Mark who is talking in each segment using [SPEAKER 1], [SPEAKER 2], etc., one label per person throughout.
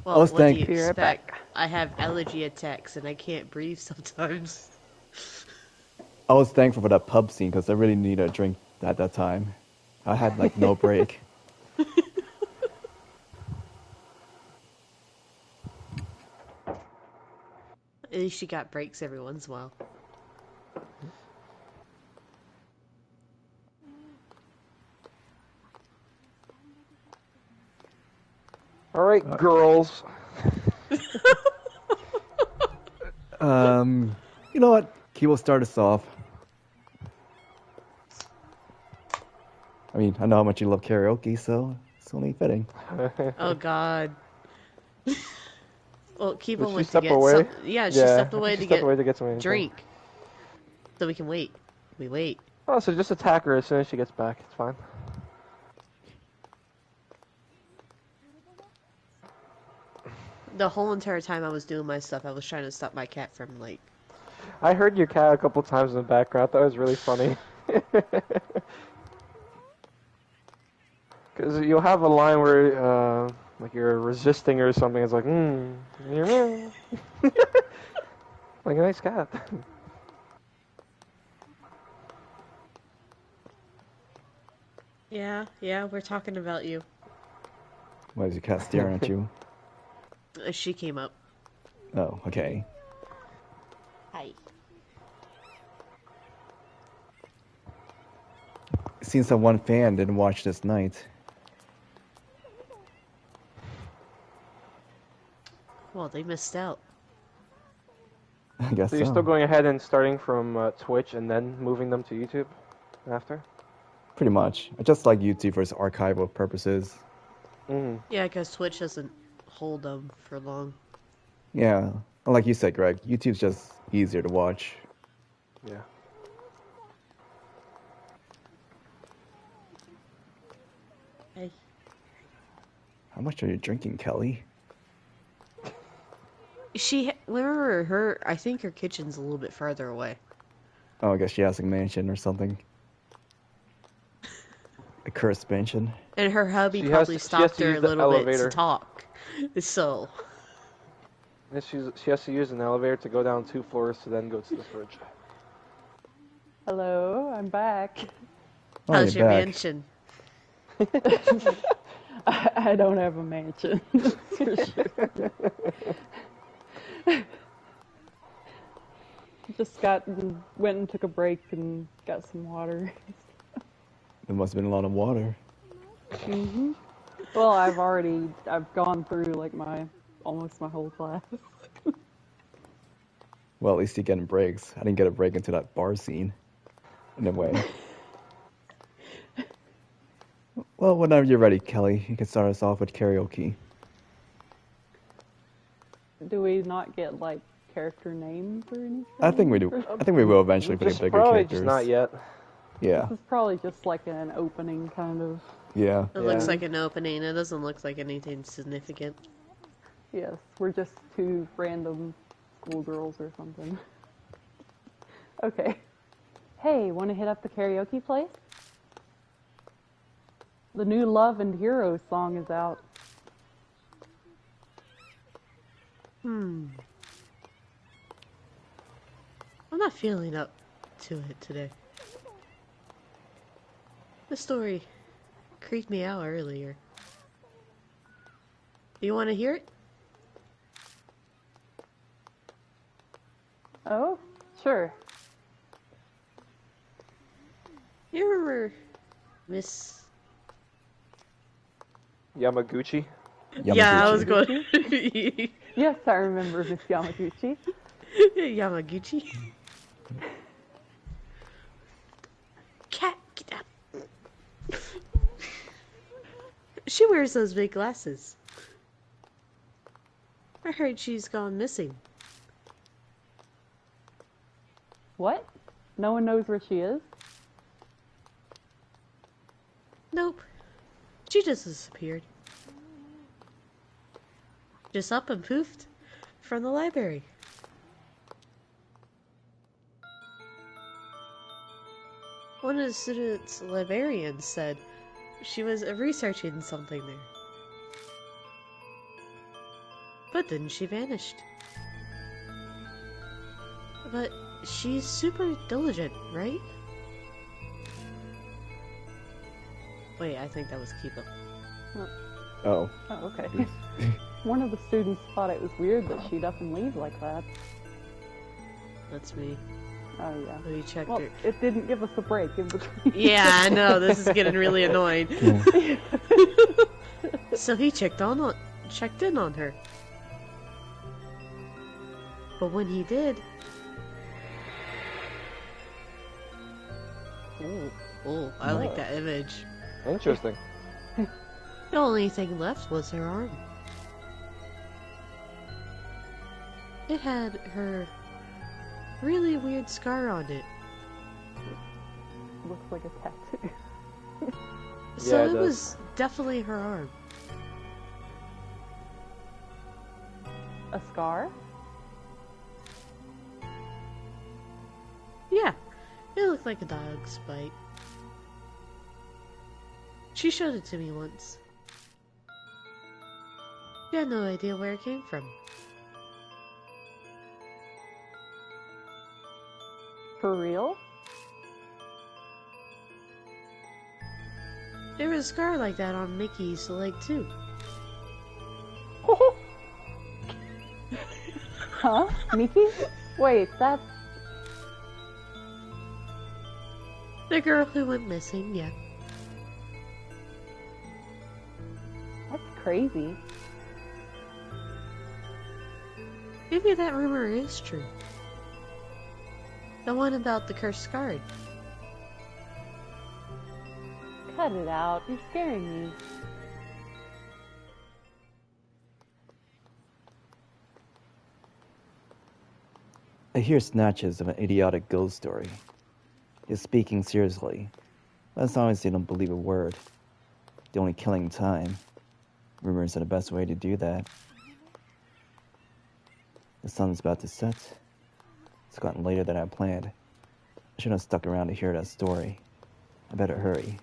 [SPEAKER 1] Well, what do you
[SPEAKER 2] Be right
[SPEAKER 1] expect?
[SPEAKER 2] back.
[SPEAKER 1] I have allergy attacks and I can't breathe sometimes.
[SPEAKER 3] I was thankful for that pub scene because I really needed a drink at that time. I had like no break.
[SPEAKER 1] At least you got breaks every once in a while.
[SPEAKER 4] All right, girls.
[SPEAKER 3] You know what? Keebo start us off. I mean, I know how much you love karaoke, so it's only fitting.
[SPEAKER 1] Oh God. Well, keep
[SPEAKER 4] Did
[SPEAKER 1] on
[SPEAKER 4] she
[SPEAKER 1] went to
[SPEAKER 4] step
[SPEAKER 1] get
[SPEAKER 4] away?
[SPEAKER 1] some. Yeah, she stepped away
[SPEAKER 4] she
[SPEAKER 1] to
[SPEAKER 4] stepped
[SPEAKER 1] get
[SPEAKER 4] away to get some
[SPEAKER 1] drink, so we can wait. We wait.
[SPEAKER 4] Oh, so just attack her as soon as she gets back. It's fine.
[SPEAKER 1] The whole entire time I was doing my stuff, I was trying to stop my cat from like.
[SPEAKER 4] I heard your cat a couple times in the background. That was really funny. Because you'll have a line where, like you're resisting or something. It's like, like a nice cat.
[SPEAKER 1] Yeah, we're talking about you.
[SPEAKER 3] Why is your cat staring at you?
[SPEAKER 1] She came up.
[SPEAKER 3] Oh, okay.
[SPEAKER 1] Hi.
[SPEAKER 3] It seems that one fan didn't watch this night.
[SPEAKER 1] Well, they missed out.
[SPEAKER 3] I guess
[SPEAKER 4] So
[SPEAKER 3] so.
[SPEAKER 4] you're still going ahead and starting from Twitch and then moving them to YouTube after?
[SPEAKER 3] Pretty much. I just like YouTube for its archival purposes.
[SPEAKER 4] Mm.
[SPEAKER 1] Yeah, because Twitch doesn't hold them for long.
[SPEAKER 3] Yeah. And like you said, Greg, YouTube's just easier to watch.
[SPEAKER 4] Yeah.
[SPEAKER 1] Hey.
[SPEAKER 3] How much are you drinking, Kelly?
[SPEAKER 1] Remember I think her kitchen's a little bit farther away.
[SPEAKER 3] Oh, I guess she has a mansion or something. A cursed mansion.
[SPEAKER 1] And her hubby
[SPEAKER 4] She
[SPEAKER 1] probably
[SPEAKER 4] has to
[SPEAKER 1] stopped her
[SPEAKER 4] use
[SPEAKER 1] a
[SPEAKER 4] the
[SPEAKER 1] little bit to
[SPEAKER 4] elevator.
[SPEAKER 1] talk. So.
[SPEAKER 4] And she has to use an elevator to go down 2 floors to then go to the fridge.
[SPEAKER 2] Hello, I'm back.
[SPEAKER 3] Oh,
[SPEAKER 1] How's
[SPEAKER 3] you're
[SPEAKER 1] your
[SPEAKER 3] back.
[SPEAKER 1] mansion?
[SPEAKER 2] I don't have a mansion. For sure. Just went and took a break and got some water.
[SPEAKER 3] There must have been a lot of water.
[SPEAKER 2] Mhm. Well, I've gone through like almost my whole class.
[SPEAKER 3] Well, at least you're getting breaks. I didn't get a break into that bar scene. In a way. Well, whenever you're ready, Kelly, you can start us off with karaoke.
[SPEAKER 2] Do we not get like character names or anything?
[SPEAKER 3] I think we do. I think we will eventually for the bigger
[SPEAKER 4] probably
[SPEAKER 3] characters.
[SPEAKER 4] just not yet.
[SPEAKER 3] Yeah.
[SPEAKER 2] This is probably just like an opening kind of.
[SPEAKER 3] Yeah.
[SPEAKER 1] It looks like an opening. It doesn't look like anything significant.
[SPEAKER 2] Yes, we're just two random schoolgirls or something. Okay. Hey, want to hit up the karaoke place? The new Love and Heroes song is out.
[SPEAKER 1] I'm not feeling up to it today. The story creeped me out earlier. You want to hear it?
[SPEAKER 2] Oh, sure.
[SPEAKER 1] You remember Miss...
[SPEAKER 4] Yamaguchi?
[SPEAKER 1] Yeah, I was
[SPEAKER 3] Yamaguchi.
[SPEAKER 1] going...
[SPEAKER 2] Yes, I remember Miss Yamaguchi.
[SPEAKER 1] Yamaguchi. Cat, get up. She wears those big glasses. I heard she's gone missing.
[SPEAKER 2] What? No one knows where she is?
[SPEAKER 1] Nope. She just disappeared. Just up and poofed from the library. One of the students' librarians said she was researching something there. But then she vanished. But she's super diligent, right? Wait, I think that was keebo.
[SPEAKER 3] Oh.
[SPEAKER 2] Oh, okay. One of the students thought it was weird that she'd up and leave like that.
[SPEAKER 1] That's me.
[SPEAKER 2] Oh, yeah.
[SPEAKER 1] We checked
[SPEAKER 2] Well,
[SPEAKER 1] her.
[SPEAKER 2] it didn't give us a break in between.
[SPEAKER 1] Yeah, I know. This is getting really annoying.
[SPEAKER 3] Yeah.
[SPEAKER 1] So he checked in on her. But when he did, oh, I like that image.
[SPEAKER 4] Interesting.
[SPEAKER 1] The only thing left was her arm. It had her really weird scar on it.
[SPEAKER 2] Looks like a tattoo.
[SPEAKER 1] So
[SPEAKER 4] Yeah, it
[SPEAKER 1] it
[SPEAKER 4] does.
[SPEAKER 1] was definitely her arm.
[SPEAKER 2] A scar?
[SPEAKER 1] Yeah, it looked like a dog's bite. She showed it to me once. You had no idea where it came from.
[SPEAKER 2] For real?
[SPEAKER 1] There was a scar like that on Mickey's leg too.
[SPEAKER 2] Huh? Miki? Wait, that's...
[SPEAKER 1] The girl who went missing, yeah.
[SPEAKER 2] That's crazy.
[SPEAKER 1] Maybe that rumor is true. The one about the cursed guard.
[SPEAKER 2] Cut it out. You're scaring me.
[SPEAKER 3] I hear snatches of an idiotic ghost story. He's speaking seriously, but as long as they don't believe a word. The only killing time. Rumors are the best way to do that. The sun's about to set. It's gotten later than I planned. I shouldn't have stuck around to hear that story. I better hurry.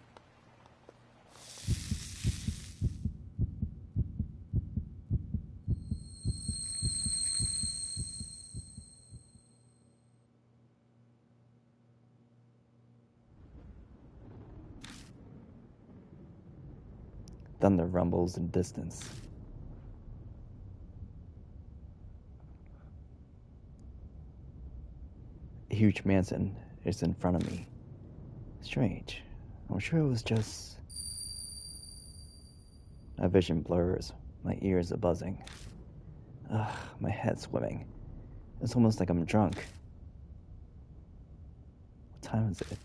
[SPEAKER 3] Thunder rumbles in the distance. A huge mansion is in front of me. Strange. I'm sure it was just... My vision blurs. My ears are buzzing. Ugh, my head's swimming. It's almost like I'm drunk. What time is it?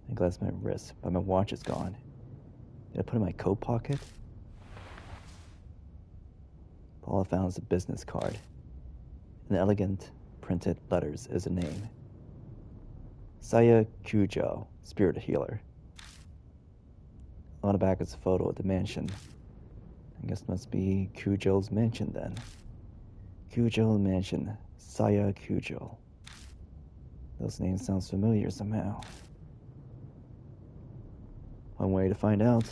[SPEAKER 3] I glance at my wrist, but my watch is gone. Did I put it in my coat pocket? All I found is a business card. In elegant printed letters is a name. Saya Kujo, spirit healer. On the back is a photo of the mansion. I guess it must be Kujo's mansion then. Kujo Mansion, Saya Kujo. Those names sound familiar somehow. One way to find out.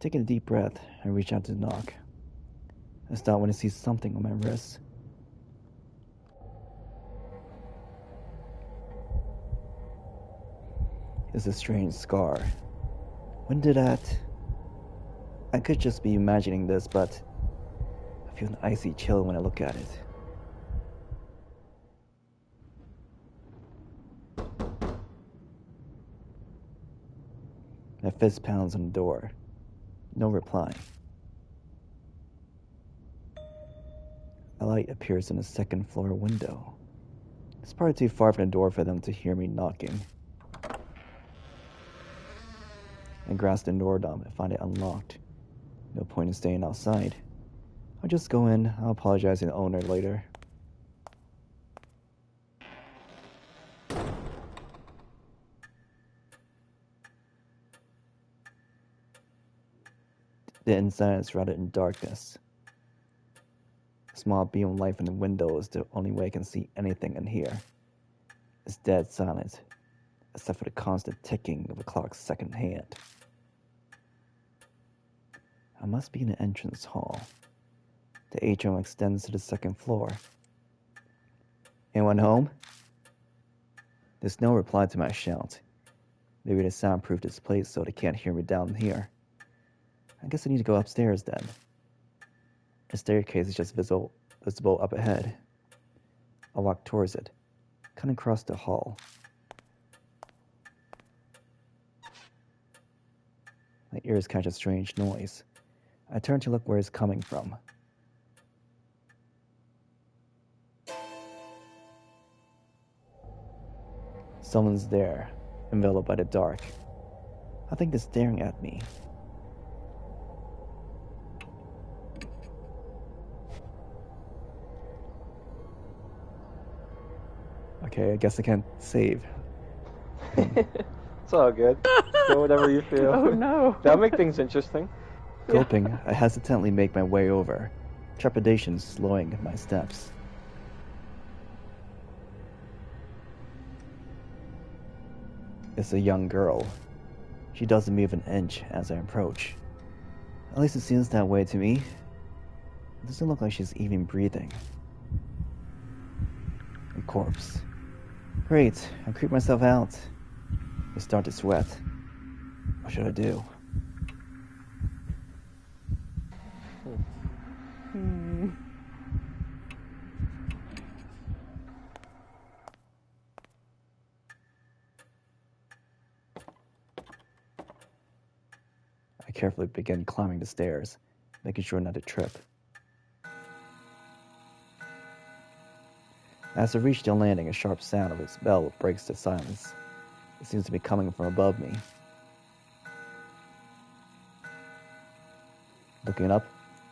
[SPEAKER 3] Taking a deep breath, I reach out to knock. I stop when I see something on my wrist. It's a strange scar. When did that... I could just be imagining this, but I feel an icy chill when I look at it. My fist pounds on the door. No reply. A light appears in a second floor window. It's probably too far from the door for them to hear me knocking. I grasp the door knob and find it unlocked. No point in staying outside. I'll just go in. I'll apologize to the owner later. The inside is shrouded in darkness. A small beam of light from the window is the only way I can see anything in here. It's dead silent, except for the constant ticking of the clock's second hand. I must be in the entrance hall. The atrium extends to the second floor. Anyone home? There's no reply to my shout. Maybe they soundproof this place so they can't hear me down here. I guess I need to go upstairs then. A staircase is just visible up ahead. I walk towards it, cutting across the hall. My ears catch a strange noise. I turn to look where it's coming from. Someone's there, enveloped by the dark. I think they're staring at me. Okay, I guess I can't save.
[SPEAKER 4] It's all good. Do whatever you feel.
[SPEAKER 2] Oh no.
[SPEAKER 4] That'll make things interesting.
[SPEAKER 3] Gulping, I hesitantly make my way over, trepidation slowing my steps. It's a young girl. She doesn't move an inch as I approach. At least it seems that way to me. It doesn't look like she's even breathing. A corpse. Great, I creep myself out. I start to sweat. What should I do? I carefully begin climbing the stairs, making sure not to trip. As I reach the landing, a sharp sound of its bell breaks the silence. It seems to be coming from above me. Looking up,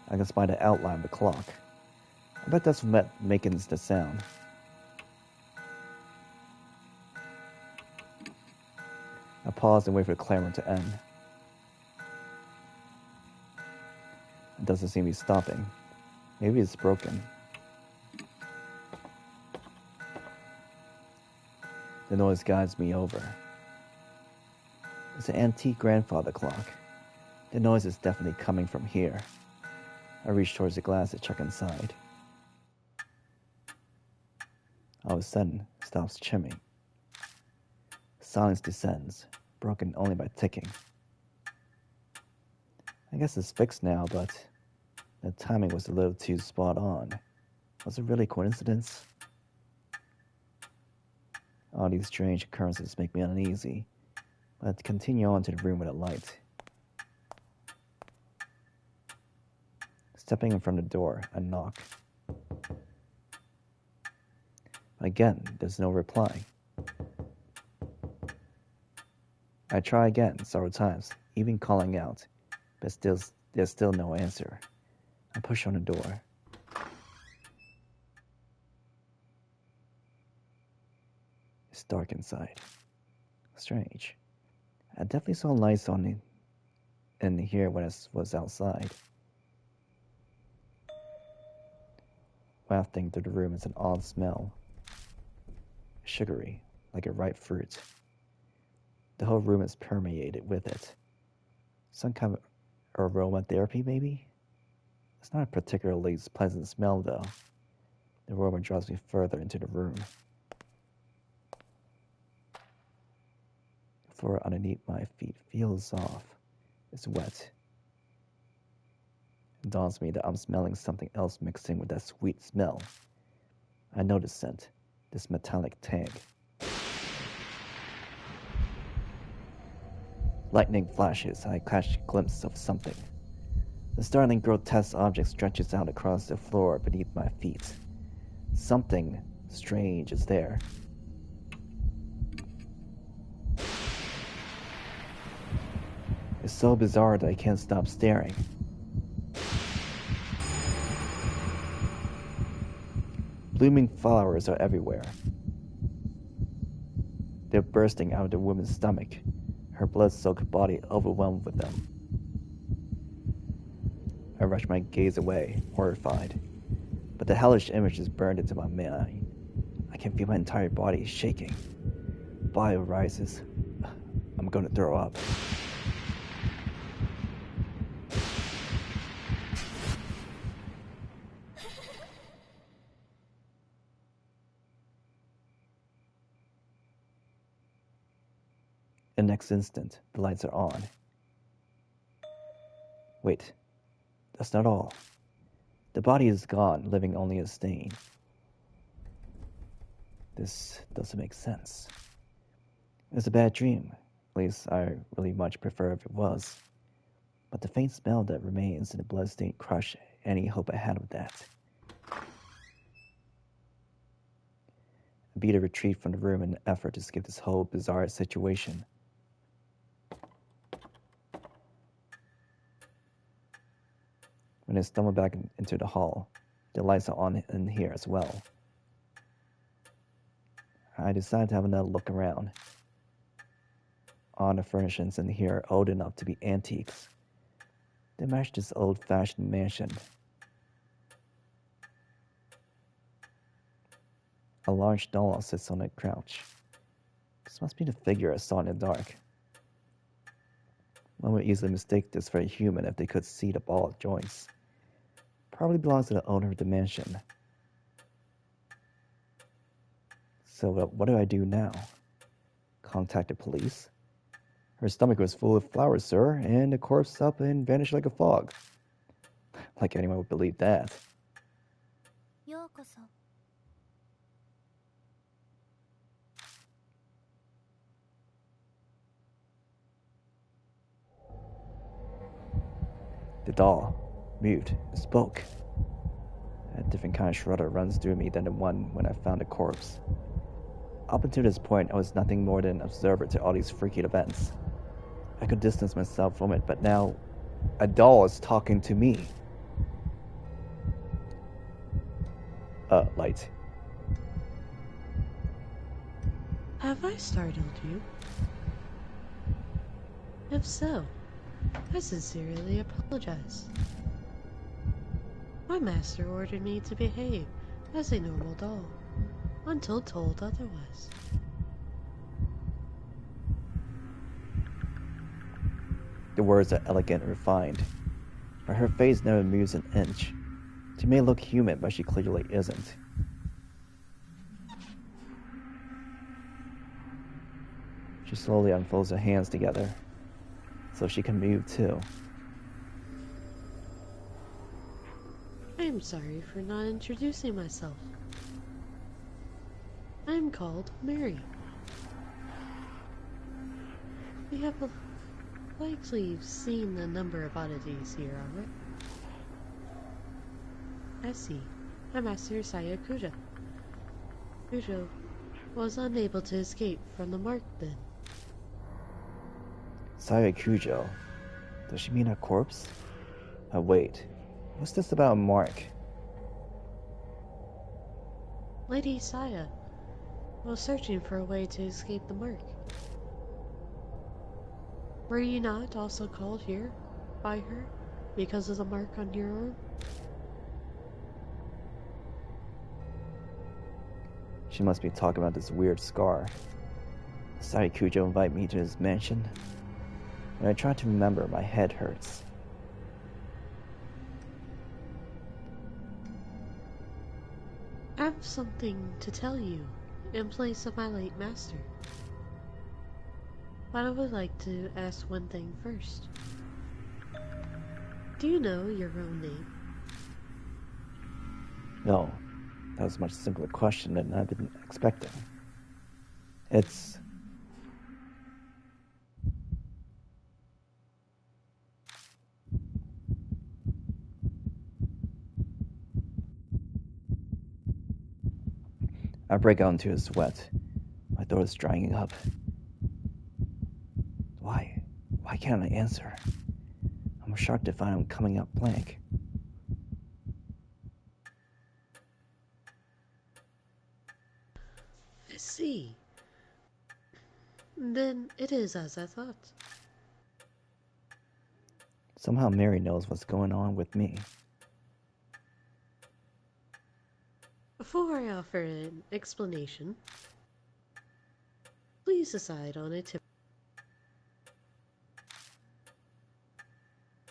[SPEAKER 3] I can spy the outline of the clock. I bet that's what making the sound. I pause and wait for the clamor to end. It doesn't seem to be stopping. Maybe it's broken. The noise guides me over. It's an antique grandfather clock. The noise is definitely coming from here. I reach towards the glass to check inside. All of a sudden, it stops chimming. Silence descends, broken only by ticking. I guess it's fixed now, but the timing was a little too spot on. Was it really coincidence? All these strange occurrences make me uneasy, but I continue on to the room with a light. Stepping in front of the door, I knock. Again, there's no reply. I try again several times, even calling out, but there's still no answer. I push on the door. It's dark inside. Strange. I definitely saw lights on in here when I was outside. Wafting through the room is an odd smell. Sugary, like a ripe fruit. The whole room is permeated with it. Some kind of aromatherapy, maybe? It's not a particularly pleasant smell, though. The aroma draws me further into the room. The floor underneath my feet feels off. It's wet. It dawns on me that I'm smelling something else mixing with that sweet smell. I know the scent, this metallic tang. Lightning flashes, and I catch a glimpse of something. The startling grotesque object stretches out across the floor beneath my feet. Something strange is there. It's so bizarre that I can't stop staring. Blooming flowers are everywhere. They're bursting out of the woman's stomach, her blood-soaked body overwhelmed with them. I rush my gaze away, horrified, but the hellish image is burned into my mind. I can feel my entire body shaking. Bile rises. I'm going to throw up. In the next instant, the lights are on. Wait, that's not all. The body is gone, leaving only a stain. This doesn't make sense. It's a bad dream. At least I really much prefer if it was. But the faint smell that remains in the bloodstained crush any hope I had of that. I beat a retreat from the room in an effort to escape this whole bizarre situation. When I stumble back into the hall, the lights are on in here as well. I decide to have another look around. All the furnishings in here are old enough to be antiques. They match this old-fashioned mansion. A large doll sits on a couch. This must be the figure I saw in the dark. One would easily mistake this for a human if they could see the ball joints. Probably belongs to the owner of the mansion. So what do I do now? Contact the police? Her stomach was full of flowers, sir, and the corpse up and vanished like a fog. Like anyone would believe that. The doll, mute, spoke. A different kind of shudder runs through me than the one when I found the corpse. Up until this point, I was nothing more than an observer to all these freaky events. I could distance myself from it, but now a doll is talking to me. Light.
[SPEAKER 1] Have I startled you? If so, I sincerely apologize. My master ordered me to behave as a normal doll, until told otherwise.
[SPEAKER 3] The words are elegant and refined, but her face never moves an inch. She may look human, but she clearly isn't. She slowly unfolds her hands together, so she can move too.
[SPEAKER 1] I am sorry for not introducing myself. I am called Mary. You have likely seen a number of oddities here already. I see. I'm Master Saya Kujo. Kujo was unable to escape from the mark then.
[SPEAKER 3] Saya Kujo. Does she mean a corpse? Wait. What's this about a mark?
[SPEAKER 1] Lady Saya was searching for a way to escape the mark. Were you not also called here by her because of the mark on your arm?
[SPEAKER 3] She must be talking about this weird scar. Saya Kujo invited me to his mansion. When I try to remember, my head hurts.
[SPEAKER 1] I have something to tell you in place of my late master. But I would like to ask one thing first. Do you know your own name?
[SPEAKER 3] No, that was a much simpler question than I've been expecting. It's... I break out into a sweat. My throat is drying up. Why can't I answer? I'm shocked to find I'm coming up blank.
[SPEAKER 1] I see. Then it is as I thought.
[SPEAKER 3] Somehow Mary knows what's going on with me.
[SPEAKER 1] Before I offer an explanation, please decide on a tip.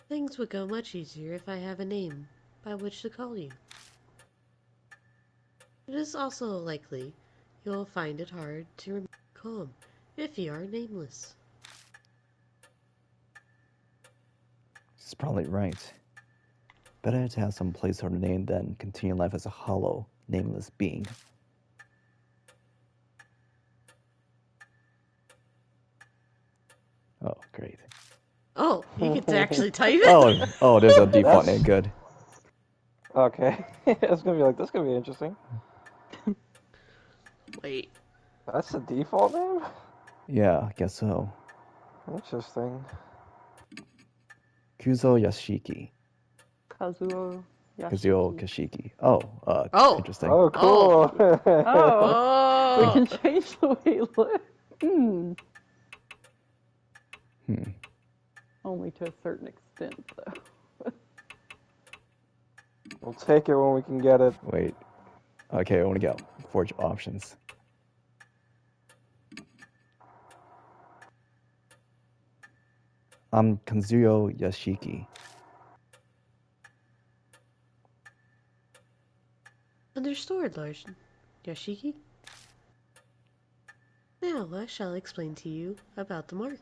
[SPEAKER 1] Things would go much easier if I have a name by which to call you. It is also likely you will find it hard to remain calm if you are nameless.
[SPEAKER 3] She's probably right. Better to have some placeholder name than continue life as a hollow, nameless being. Oh, great.
[SPEAKER 1] Oh, you get to actually type it?
[SPEAKER 3] Oh, there's a default
[SPEAKER 4] That's-
[SPEAKER 3] name. Good.
[SPEAKER 4] Okay. It's gonna be like, this gonna be interesting.
[SPEAKER 1] Wait.
[SPEAKER 4] That's the default name?
[SPEAKER 3] Yeah, I guess so.
[SPEAKER 4] Interesting.
[SPEAKER 3] Kuzo Yashiki.
[SPEAKER 2] Kazuo
[SPEAKER 3] Kazuo
[SPEAKER 2] Yashiki.
[SPEAKER 3] Kashiki. Oh,
[SPEAKER 1] Oh.
[SPEAKER 3] interesting.
[SPEAKER 4] Oh, cool.
[SPEAKER 2] Oh. We
[SPEAKER 1] Oh.
[SPEAKER 2] can change the way it looks. Only to a certain extent, though.
[SPEAKER 4] We'll take it when we can get it.
[SPEAKER 3] Wait. Okay, I only got 4 options. I'm Kazuo Yashiki.
[SPEAKER 1] Understood, Lord Yoshiki. Now I shall explain to you about the mark.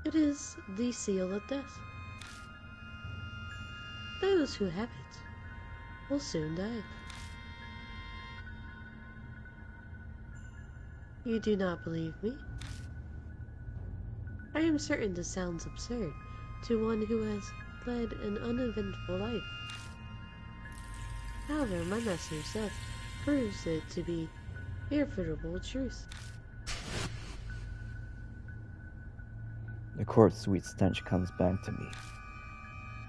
[SPEAKER 1] It is the seal of death. Those who have it will soon die. You do not believe me? I am certain this sounds absurd to one who has led an uneventful life. However, my master's death proves it to be irrefutable truth.
[SPEAKER 3] The corpse's sweet stench comes back to me.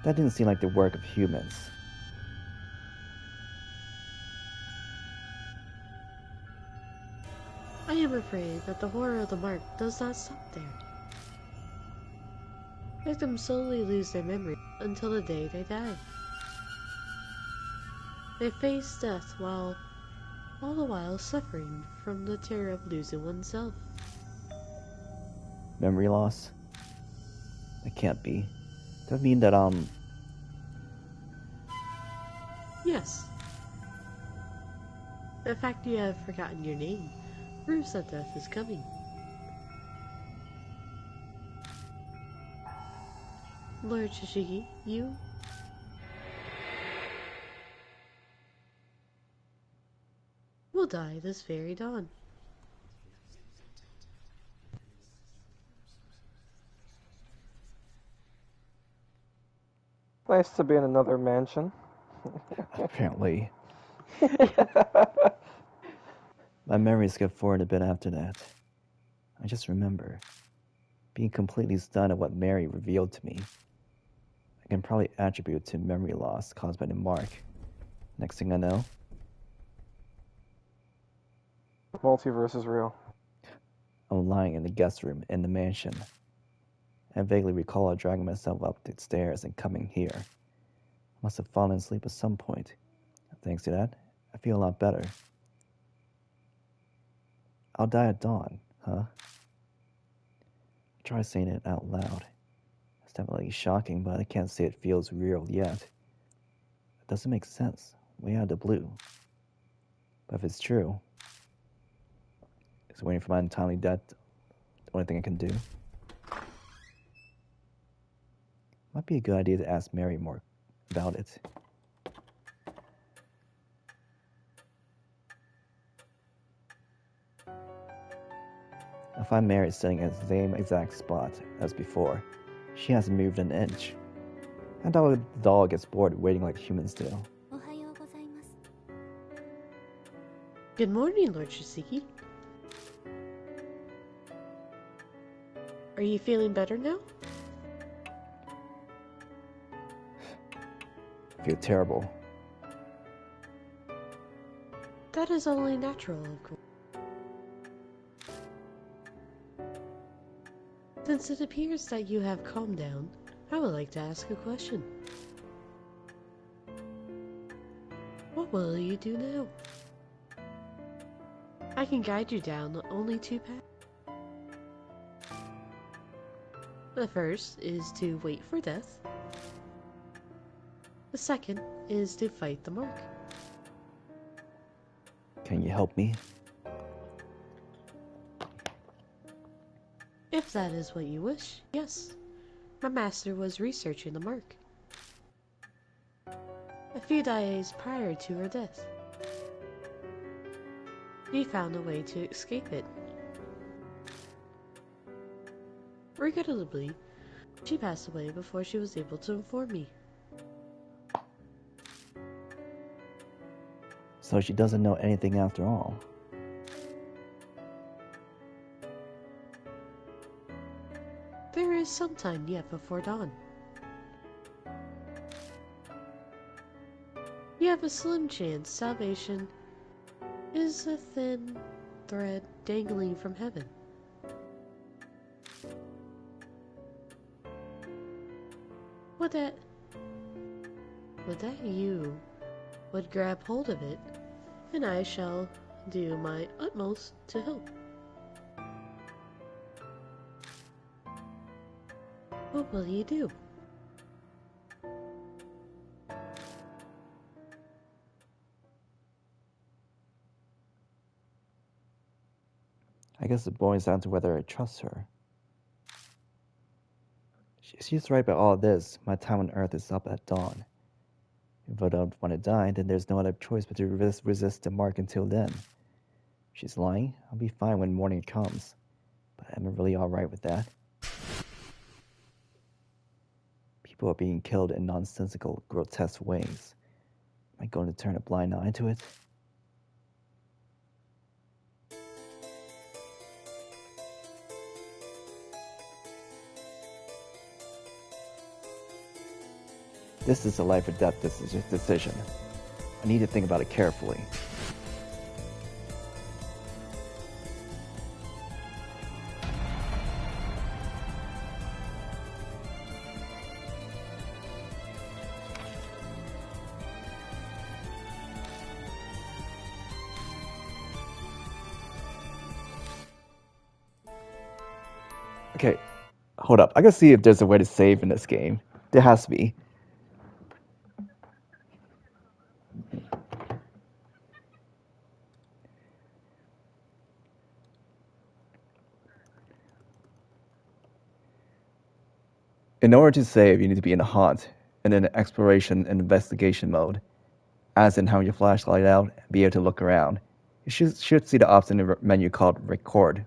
[SPEAKER 3] That didn't seem like the work of humans.
[SPEAKER 1] I am afraid that the horror of the mark does not stop there. Victims slowly lose their memory until the day they die. They face death all the while suffering from the terror of losing oneself.
[SPEAKER 3] Memory loss? It can't be. Does that mean that,
[SPEAKER 1] Yes. The fact you have forgotten your name proves that death is coming. Lord Shishigi, you will die this very dawn.
[SPEAKER 4] Nice to be in another mansion.
[SPEAKER 3] apparently. My memories skip forward a bit after that. I just remember being completely stunned at what Mary revealed to me. I can probably attribute it to memory loss caused by the mark. Next thing I know,
[SPEAKER 4] Multiverse is real.
[SPEAKER 3] I'm lying in the guest room in the mansion. I vaguely recall dragging myself up the stairs and coming here. I must have fallen asleep at some point. Thanks to that, I feel a lot better. I'll die at dawn, huh? Try saying it out loud. It's definitely shocking, but I can't say it feels real yet. It doesn't make sense, way out of the blue. But if it's true, is waiting for my untimely death the only thing I can do? Might be a good idea to ask Mary more about it. I find Mary sitting at the same exact spot as before. She hasn't moved an inch. I doubt the dog gets bored waiting like humans do.
[SPEAKER 1] Good morning, Lord Shishigi. Are you feeling better now?
[SPEAKER 3] I feel terrible.
[SPEAKER 1] That is only natural, of course. Since it appears that you have calmed down, I would like to ask a question. What will you do now? I can guide you down only 2 paths. The first is to wait for death. The second is to fight the mark.
[SPEAKER 3] Can you help me?
[SPEAKER 1] If that is what you wish, yes. My master was researching the mark. A few days prior to her death, he found a way to escape it. Regrettably, she passed away before she was able to inform me.
[SPEAKER 3] So she doesn't know anything after all.
[SPEAKER 1] There is some time yet before dawn. You have a slim chance salvation is a thin thread dangling from heaven. Would that you would grab hold of it, and I shall do my utmost to help. What will you do?
[SPEAKER 3] I guess it boils down to whether I trust her. She's right about all this. My time on Earth is up at dawn. If I don't want to die, then there's no other choice but to resist the mark until then. If she's lying, I'll be fine when morning comes. But am I really alright with that? People are being killed in nonsensical, grotesque ways. Am I going to turn a blind eye to it? This is a life or death decision. I need to think about it carefully. Okay, hold up. I gotta see if there's a way to save in this game. There has to be. In order to save, you need to be in a haunt, and in exploration and investigation mode. As in, have your flashlight out, and be able to look around. You should see the option in the menu called Record.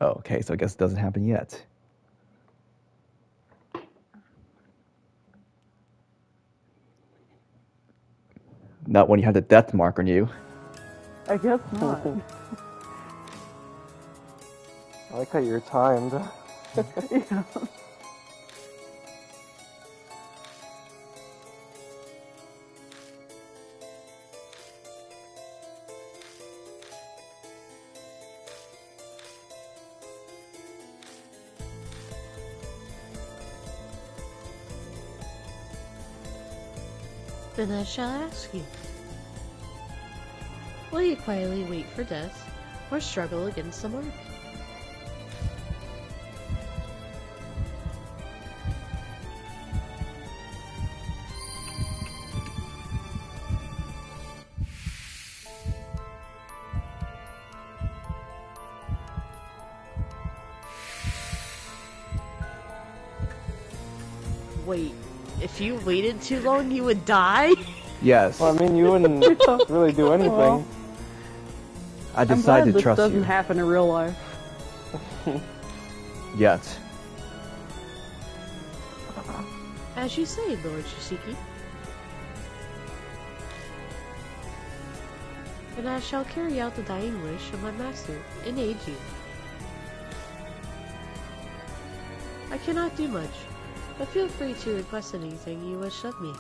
[SPEAKER 3] Oh, okay, so I guess it doesn't happen yet. Not when you have the death mark on you.
[SPEAKER 2] I guess not.
[SPEAKER 4] I like how you're timed.
[SPEAKER 2] Yeah.
[SPEAKER 1] Then I shall ask you. Will you quietly wait for death, or struggle against the mark? Wait, if you waited too long, you would die?
[SPEAKER 3] Yes.
[SPEAKER 4] Well, I mean, you wouldn't really do anything.
[SPEAKER 2] Well,
[SPEAKER 3] I
[SPEAKER 2] I'm glad
[SPEAKER 3] decided to
[SPEAKER 2] this
[SPEAKER 3] trust
[SPEAKER 2] doesn't
[SPEAKER 3] you.
[SPEAKER 2] happen in real life.
[SPEAKER 3] Yet.
[SPEAKER 1] As you say, Lord Shishiki. And I shall carry out the dying wish of my master and aid you. I cannot do much, but feel free to request anything you wish of me.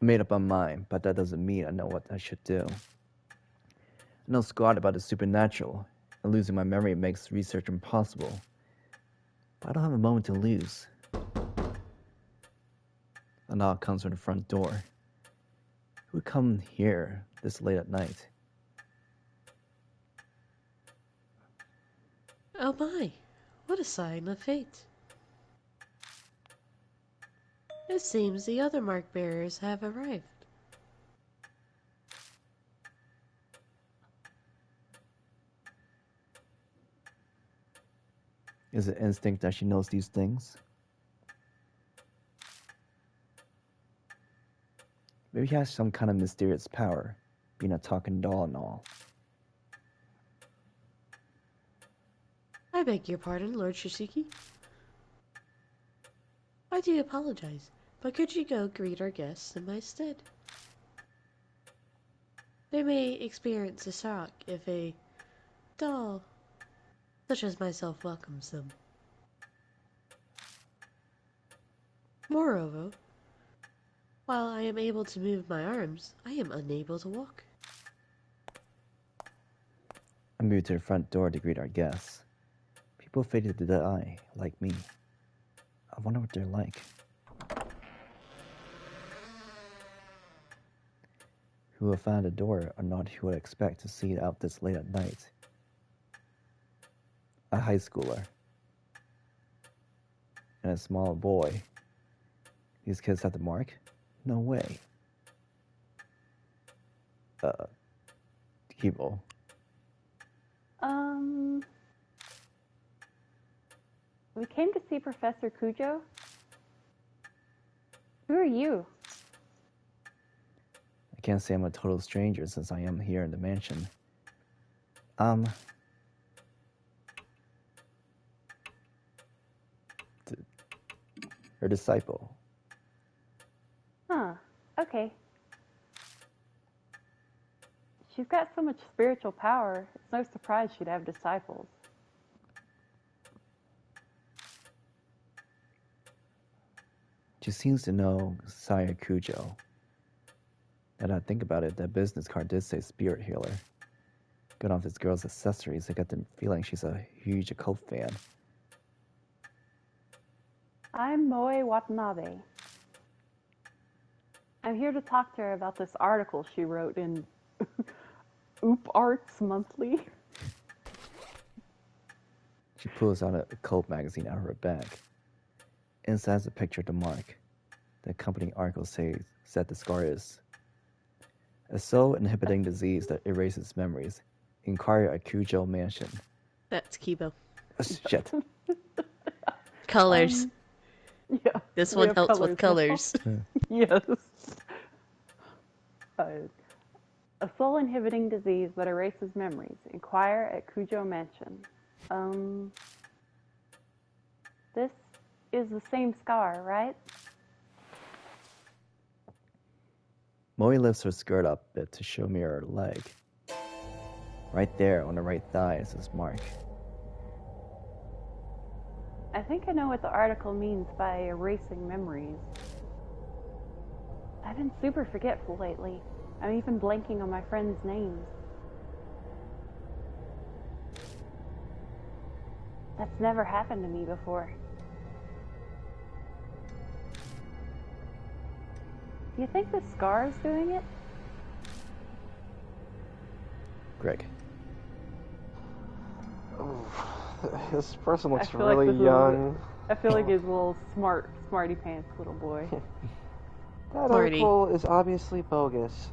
[SPEAKER 3] I made up my mind, but that doesn't mean I know what I should do. I know squat about the supernatural, and losing my memory makes research impossible. But I don't have a moment to lose. A knock comes from the front door. Who would come here this late at night?
[SPEAKER 1] Oh my, What a sign of fate. It seems the other mark bearers have arrived.
[SPEAKER 3] Is it instinct that she knows these things? Maybe he has some kind of mysterious power, being a talking doll and all.
[SPEAKER 1] I beg your pardon, Lord Shishiki. I do apologize, but could you go greet our guests in my stead? They may experience a shock if a doll such as myself welcomes them. Moreover, while I am able to move my arms, I am unable to walk.
[SPEAKER 3] I moved to the front door to greet our guests. People faded to the eye, like me. I wonder what they're like. Who have found a door are not who would expect to see it out this late at night. A high schooler. And a small boy. These kids have the mark? No way. Keebo.
[SPEAKER 2] We came to see Professor Kujo. Who are you?
[SPEAKER 3] I can't say I'm a total stranger since I am here in the mansion. Her disciple.
[SPEAKER 2] Huh, okay. She's got so much spiritual power, it's no surprise she'd have disciples.
[SPEAKER 3] She seems to know Saya Kujo. Now that I think about it, that business card did say spirit healer. Going off this girl's accessories, I got the feeling she's a huge occult fan.
[SPEAKER 2] I'm Moe Watanabe. I'm here to talk to her about this article she wrote in Oop Arts Monthly.
[SPEAKER 3] She pulls out a occult magazine out of her bag. Inside's a picture of the mark. The accompanying article said the scar is a soul-inhibiting disease that erases memories. Inquire at Kujo Mansion.
[SPEAKER 1] That's Keebo.
[SPEAKER 3] Oh, shit.
[SPEAKER 1] Colors.
[SPEAKER 2] Yeah.
[SPEAKER 1] This one helps with colors.
[SPEAKER 2] Yes. A soul-inhibiting disease that erases memories. Inquire at Kujo Mansion. This is the same scar, right?
[SPEAKER 3] Moe lifts her skirt up a bit to show me her leg. Right there on the right thigh is this mark.
[SPEAKER 2] I think I know what the article means by erasing memories. I've been super forgetful lately. I'm even blanking on my friends' names. That's never happened to me before. Do you think the scar is doing it?
[SPEAKER 3] Greg.
[SPEAKER 4] This person looks
[SPEAKER 2] feel like
[SPEAKER 4] really
[SPEAKER 2] this is
[SPEAKER 4] young.
[SPEAKER 2] I feel like he's a little smarty pants little boy.
[SPEAKER 4] That
[SPEAKER 1] Marty.
[SPEAKER 4] article is obviously bogus.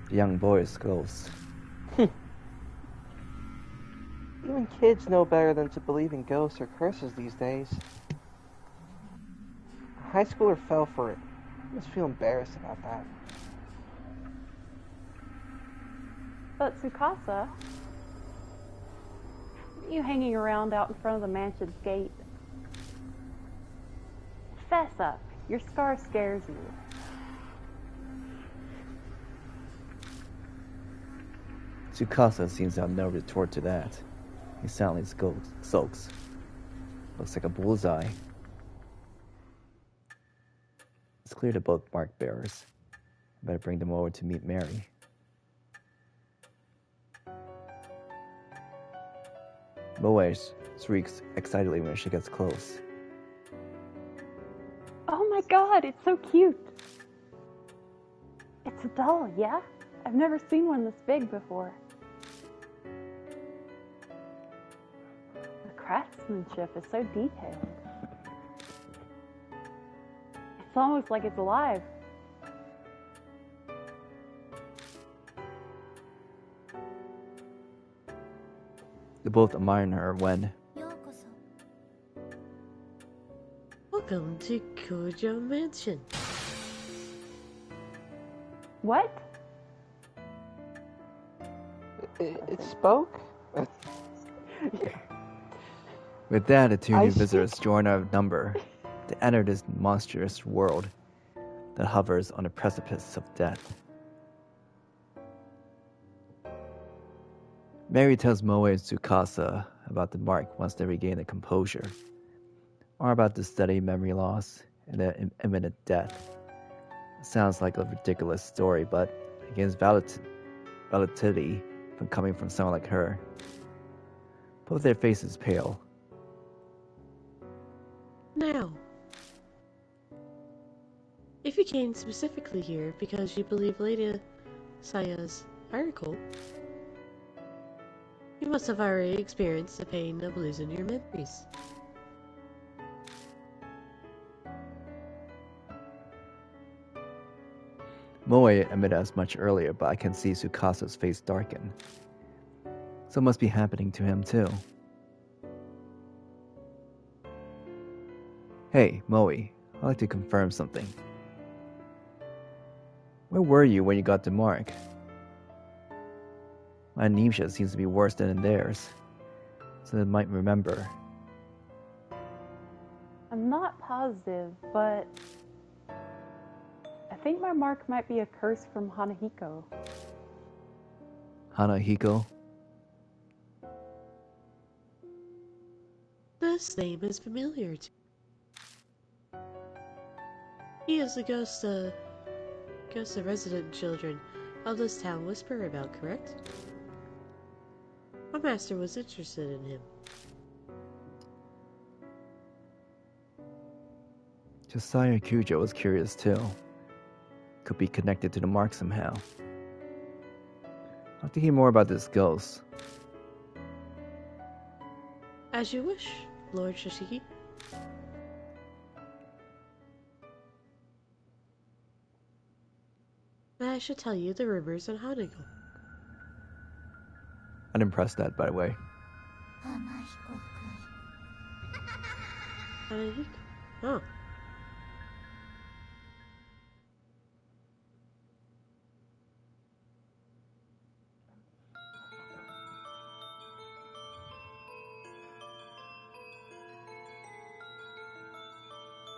[SPEAKER 3] The young boy is close.
[SPEAKER 4] Even kids know better than to believe in ghosts or curses these days. A high schooler fell for it. I must feel embarrassed about that.
[SPEAKER 2] But Tsukasa, you hanging around out in front of the mansion's gate. Fess up, your scar scares you.
[SPEAKER 3] Tsukasa seems to have no retort to that. He silently sulks. Looks like a bullseye. It's clear to both mark bearers. I better bring them over to meet Mary. Moe shrieks excitedly when she gets close.
[SPEAKER 2] Oh my god, it's so cute! It's a doll, yeah? I've never seen one this big before. craftsmanship is so detailed. It's almost like it's alive.
[SPEAKER 3] They both admire her when,
[SPEAKER 1] Welcome to Kojo Mansion.
[SPEAKER 2] What?
[SPEAKER 4] It spoke?
[SPEAKER 3] with that, the two
[SPEAKER 4] I
[SPEAKER 3] new
[SPEAKER 4] see.
[SPEAKER 3] visitors join our number to enter this monstrous world that hovers on the precipice of death. Mary tells Moe and Tsukasa about the mark once they regain their composure, or about the steady memory loss and their imminent death. It sounds like a ridiculous story, but it gains validity from coming from someone like her. Both their faces pale.
[SPEAKER 1] Now, if you came specifically here because you believe Lady Saya's article, you must have already experienced the pain of losing your memories.
[SPEAKER 3] Moe admitted as much earlier, but I can see Tsukasa's face darken. So it must be happening to him too. Hey, Moe, I'd like to confirm something. Where were you when you got the mark? My amnesia seems to be worse than in theirs, so they might remember.
[SPEAKER 2] I'm not positive, but I think my mark might be a curse from Hanahiko.
[SPEAKER 3] Hanahiko?
[SPEAKER 1] This name is familiar to me. He is the ghost the resident children of this town whisper about, correct? My master was interested in him.
[SPEAKER 3] Josiah Kujo was curious too. Could be connected to the mark somehow. I'd like to hear more about this ghost.
[SPEAKER 1] As you wish, Lord Shishiki. I should tell you the rumors on Hanako.
[SPEAKER 3] I'd impress that, by the way.
[SPEAKER 1] Hanako? Oh.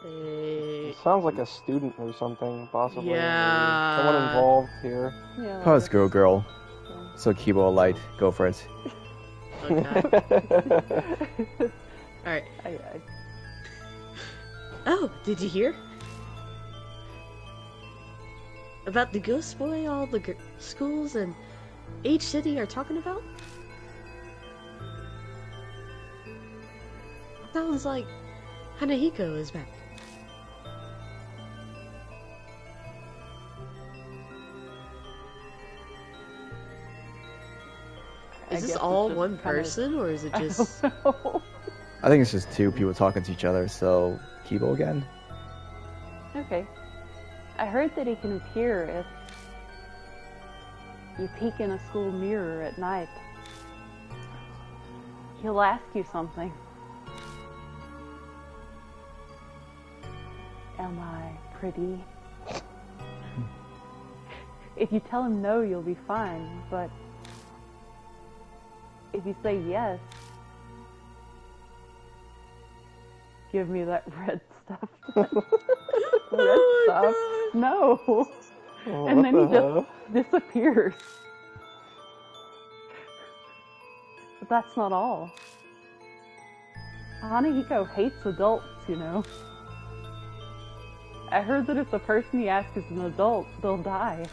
[SPEAKER 4] It sounds like a student or something, possibly.
[SPEAKER 1] Yeah.
[SPEAKER 4] Maybe someone involved here.
[SPEAKER 2] Yeah.
[SPEAKER 3] Pause, girl. So Keebo light, go for it.
[SPEAKER 1] Okay. Alright.
[SPEAKER 2] I
[SPEAKER 1] Oh, did you hear? About the ghost boy all the schools and H City are talking about? Sounds like Hanahiko is back. Is this
[SPEAKER 2] guess
[SPEAKER 1] all
[SPEAKER 2] it's just
[SPEAKER 1] one
[SPEAKER 2] kinda-
[SPEAKER 1] person, or is it just...
[SPEAKER 2] I don't know.
[SPEAKER 3] I think it's just two people talking to each other, so Keebo again?
[SPEAKER 2] Okay. I heard that he can appear if you peek in a school mirror at night. He'll ask you something. Am I pretty? If you tell him no, you'll be fine, but if you say yes, give me that red stuff. Red stuff? No.
[SPEAKER 4] Oh,
[SPEAKER 2] And
[SPEAKER 4] what
[SPEAKER 2] then he
[SPEAKER 4] the
[SPEAKER 2] just
[SPEAKER 4] hell?
[SPEAKER 2] disappears. But that's not all. Hanahiko hates adults, you know. I heard that if the person he asks is an adult, they'll die.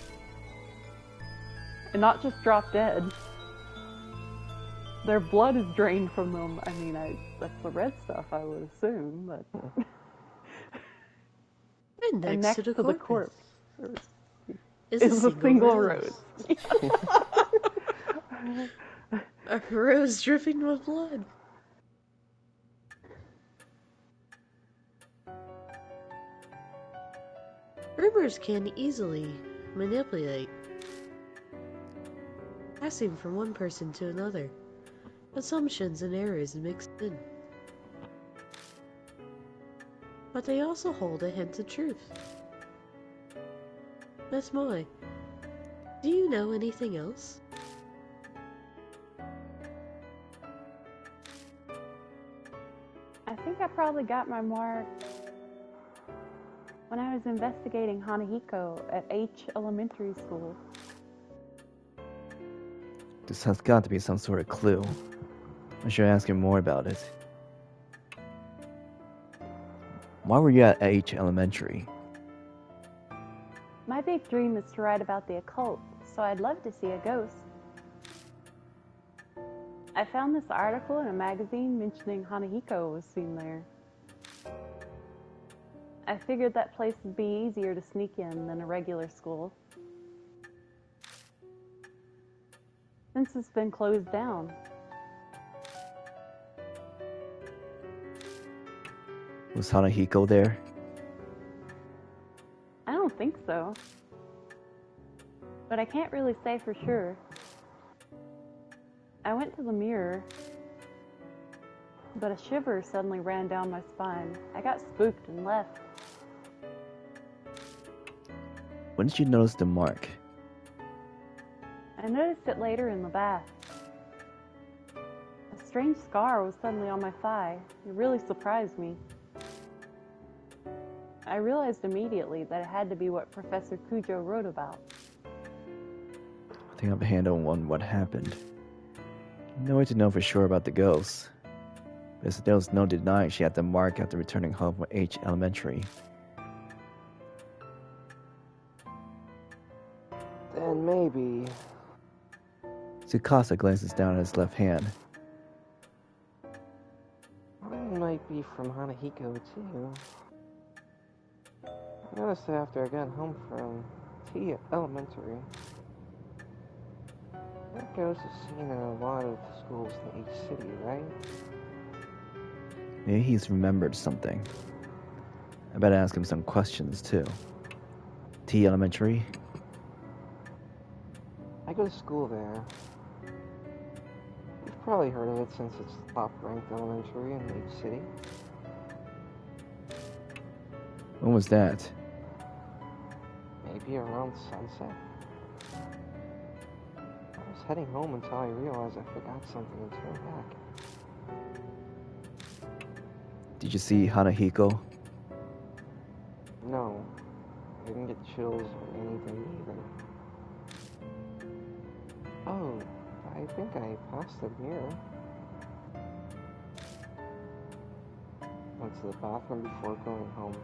[SPEAKER 2] And not just drop dead. Their blood is drained from them. I mean, that's the red stuff, I would assume, but...
[SPEAKER 1] And next to the corpse is
[SPEAKER 2] It's
[SPEAKER 1] a single
[SPEAKER 2] rose.
[SPEAKER 1] A rose dripping with blood. Rumors can easily manipulate, passing from one person to another. Assumptions and errors mixed in. But they also hold a hint of truth. Miss Moe, do you know anything else?
[SPEAKER 2] I think I probably got my mark when I was investigating Hanahiko at H Elementary School.
[SPEAKER 3] This has got to be some sort of clue. I should ask him more about it. Why were you at H Elementary?
[SPEAKER 2] My big dream is to write about the occult, so I'd love to see a ghost. I found this article in a magazine mentioning Hanahiko was seen there. I figured that place would be easier to sneak in than a regular school, since it's been closed down.
[SPEAKER 3] Was Hanahiko there?
[SPEAKER 2] I don't think so, but I can't really say for sure. I went to the mirror, but a shiver suddenly ran down my spine. I got spooked and left.
[SPEAKER 3] When did you notice the mark?
[SPEAKER 2] I noticed it later in the bath. A strange scar was suddenly on my thigh. It really surprised me. I realized immediately that it had to be what Professor Kujo wrote about.
[SPEAKER 3] I think I have a handle on what happened. No way to know for sure about the ghost. Because there was no denying she had the mark after returning home from H Elementary.
[SPEAKER 4] Then maybe...
[SPEAKER 3] Tsukasa glances down at his left hand.
[SPEAKER 4] Mine might be from Hanahiko, too. I noticed it after I got home from T Elementary. That ghost is seen in a lot of schools in each city, right?
[SPEAKER 3] Maybe he's remembered something. I better ask him some questions, too. T Elementary?
[SPEAKER 4] I go to school there. You've probably heard of it since it's the top-ranked elementary in each city.
[SPEAKER 3] When was that?
[SPEAKER 4] Maybe around sunset. I was heading home until I realized I forgot something and turned back.
[SPEAKER 3] Did you see Hanahiko?
[SPEAKER 4] No, I didn't get chills or anything either. Oh, I think I passed the mirror. Went to the bathroom before going home.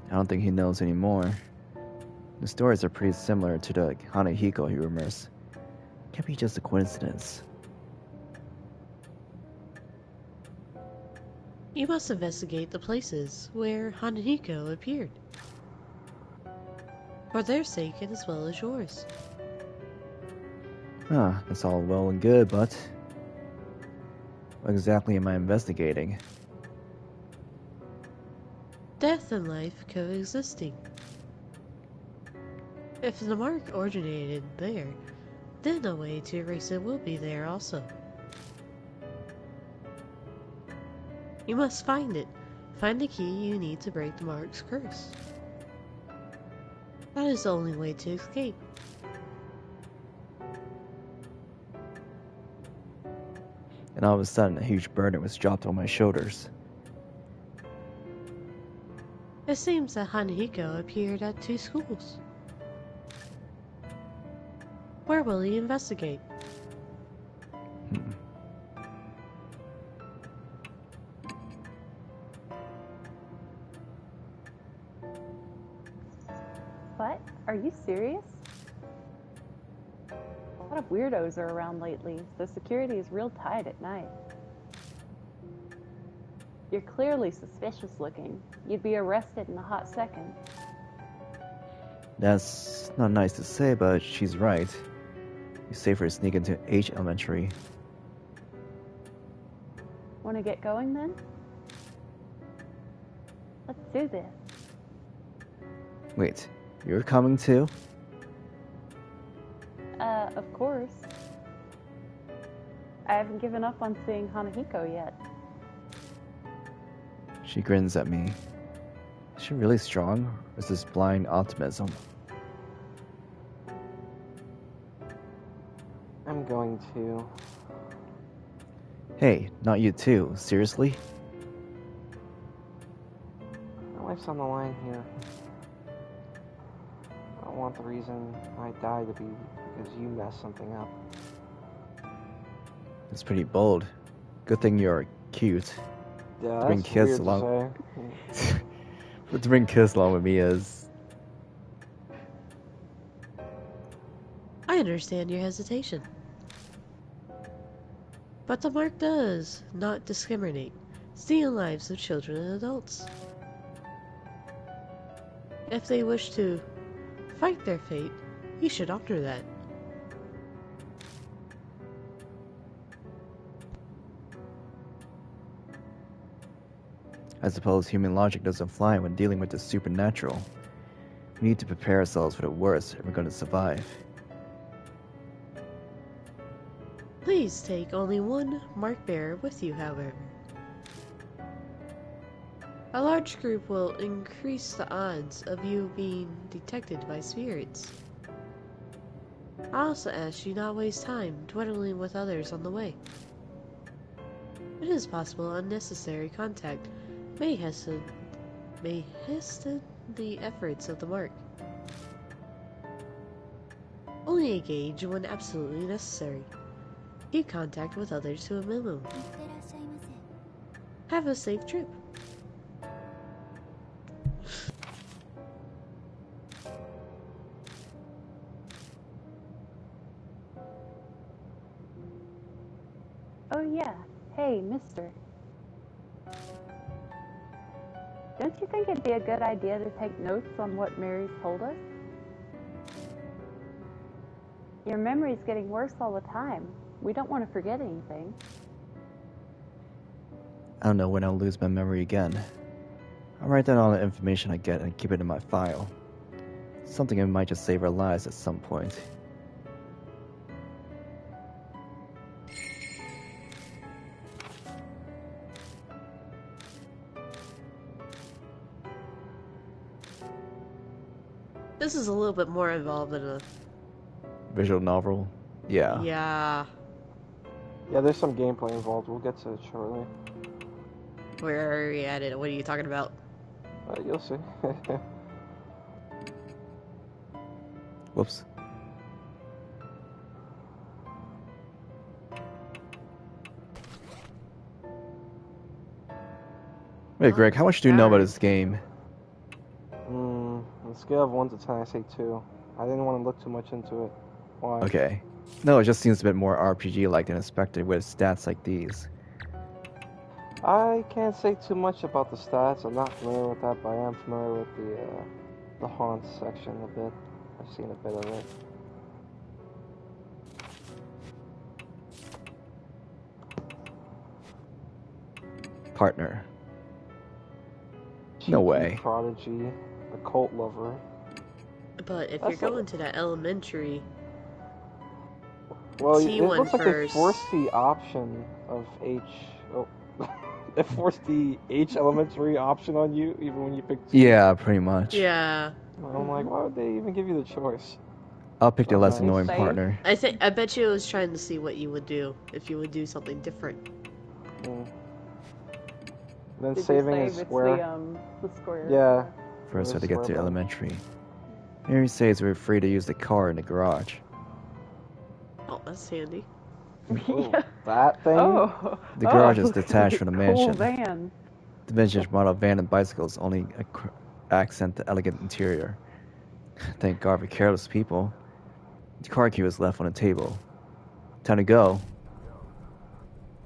[SPEAKER 3] I don't think he knows anymore. The stories are pretty similar to the Hanahiko he remembers. Can't be just a coincidence.
[SPEAKER 1] You must investigate the places where Hanahiko appeared. For their sake and as well as yours.
[SPEAKER 3] Ah, that's all well and good, but... what exactly am I investigating?
[SPEAKER 1] Death and life coexisting. If the mark originated there, then a way to erase it will be there also. You must find it. Find the key you need to break the mark's curse. That is the only way to escape.
[SPEAKER 3] And all of a sudden, a huge burden was dropped on my shoulders.
[SPEAKER 1] It seems that Hanahiko appeared at 2 schools. Where will he investigate?
[SPEAKER 2] What? Are you serious? A lot of weirdos are around lately, so security is real tight at night. You're clearly suspicious looking. You'd be arrested in a hot second.
[SPEAKER 3] That's not nice to say, but she's right. It's safer to sneak into H Elementary.
[SPEAKER 2] Want to get going then? Let's do this.
[SPEAKER 3] Wait, you're coming too?
[SPEAKER 2] Of course. I haven't given up on seeing Hanahiko yet.
[SPEAKER 3] She grins at me. Is she really strong, or is this blind optimism?
[SPEAKER 4] I'm going to.
[SPEAKER 3] Hey, not you too, seriously?
[SPEAKER 4] My life's on the line here. I don't want the reason I die to be because you messed something up.
[SPEAKER 3] It's pretty bold. Good thing you're cute.
[SPEAKER 4] Yeah,
[SPEAKER 3] Bring
[SPEAKER 4] that's
[SPEAKER 3] kids
[SPEAKER 4] weird
[SPEAKER 3] along.
[SPEAKER 4] to say.
[SPEAKER 3] But to bring kids along with me is...
[SPEAKER 1] I understand your hesitation. But the mark does not discriminate, stealing lives of children and adults. If they wish to fight their fate, you should honor that.
[SPEAKER 3] I suppose human logic doesn't fly when dealing with the supernatural. We need to prepare ourselves for the worst if we're going to survive.
[SPEAKER 1] Please take only one mark bearer with you, however. A large group will increase the odds of you being detected by spirits. I also ask you not waste time dwelling with others on the way. It is possible unnecessary contact may hasten the efforts of the mark. Only engage when absolutely necessary. Keep contact with others to a minimum. Have a safe trip.
[SPEAKER 2] Oh yeah. Hey, mister. Don't you think it'd be a good idea to take notes on what Mary's told us? Your memory's getting worse all the time. We don't want to forget anything.
[SPEAKER 3] I don't know when I'll lose my memory again. I'll write down all the information I get and keep it in my file. Something that might just save our lives at some point.
[SPEAKER 1] This is a little bit more involved than a...
[SPEAKER 3] Visual novel? Yeah.
[SPEAKER 1] Yeah.
[SPEAKER 4] Yeah, there's some gameplay involved. We'll get to it shortly.
[SPEAKER 1] Where are we at it? What are you talking about?
[SPEAKER 4] You'll see.
[SPEAKER 3] Whoops. Wait, Greg, how much do you know about this game?
[SPEAKER 4] On a scale of 1 to 10, I say 2. I didn't want to look too much into it. Why?
[SPEAKER 3] Okay. No, it just seems a bit more RPG-like than expected with stats like these.
[SPEAKER 4] I can't say too much about the stats. I'm not familiar with that, but I am familiar with the haunts section a bit. I've seen a bit of it.
[SPEAKER 3] Partner. No way.
[SPEAKER 4] Prodigy, the cult lover.
[SPEAKER 1] But if
[SPEAKER 4] That's
[SPEAKER 1] you're going to that elementary...
[SPEAKER 4] Well,
[SPEAKER 1] T
[SPEAKER 4] it
[SPEAKER 1] one
[SPEAKER 4] looks like
[SPEAKER 1] first.
[SPEAKER 4] they forced the option of H. Oh, they forced the H elementary option on you, even when you picked.
[SPEAKER 3] Yeah, pretty much.
[SPEAKER 1] Yeah.
[SPEAKER 4] I'm like, why would they even give you the choice?
[SPEAKER 3] I'll pick the less
[SPEAKER 4] Nice.
[SPEAKER 3] annoying
[SPEAKER 2] Safe.
[SPEAKER 3] partner.
[SPEAKER 1] I bet you it was trying to see what you would do if you would do something different.
[SPEAKER 4] Then
[SPEAKER 2] Did
[SPEAKER 4] saving
[SPEAKER 2] you
[SPEAKER 4] is
[SPEAKER 2] save?
[SPEAKER 4] square.
[SPEAKER 2] It's the square.
[SPEAKER 4] Yeah.
[SPEAKER 3] First, we have to
[SPEAKER 4] It's
[SPEAKER 3] get
[SPEAKER 4] square
[SPEAKER 3] to
[SPEAKER 4] button.
[SPEAKER 3] elementary. Mary says we're free to use the car in the garage.
[SPEAKER 1] Oh, that's handy.
[SPEAKER 4] Oh, that thing.
[SPEAKER 2] Oh.
[SPEAKER 3] The garage is
[SPEAKER 2] looks
[SPEAKER 3] detached
[SPEAKER 2] like
[SPEAKER 3] from
[SPEAKER 2] a
[SPEAKER 3] the
[SPEAKER 2] cool
[SPEAKER 3] mansion.
[SPEAKER 2] van.
[SPEAKER 3] The vintage model van and bicycles only accent the elegant interior. Thank God for careless people. The car key was left on the table. Time to go.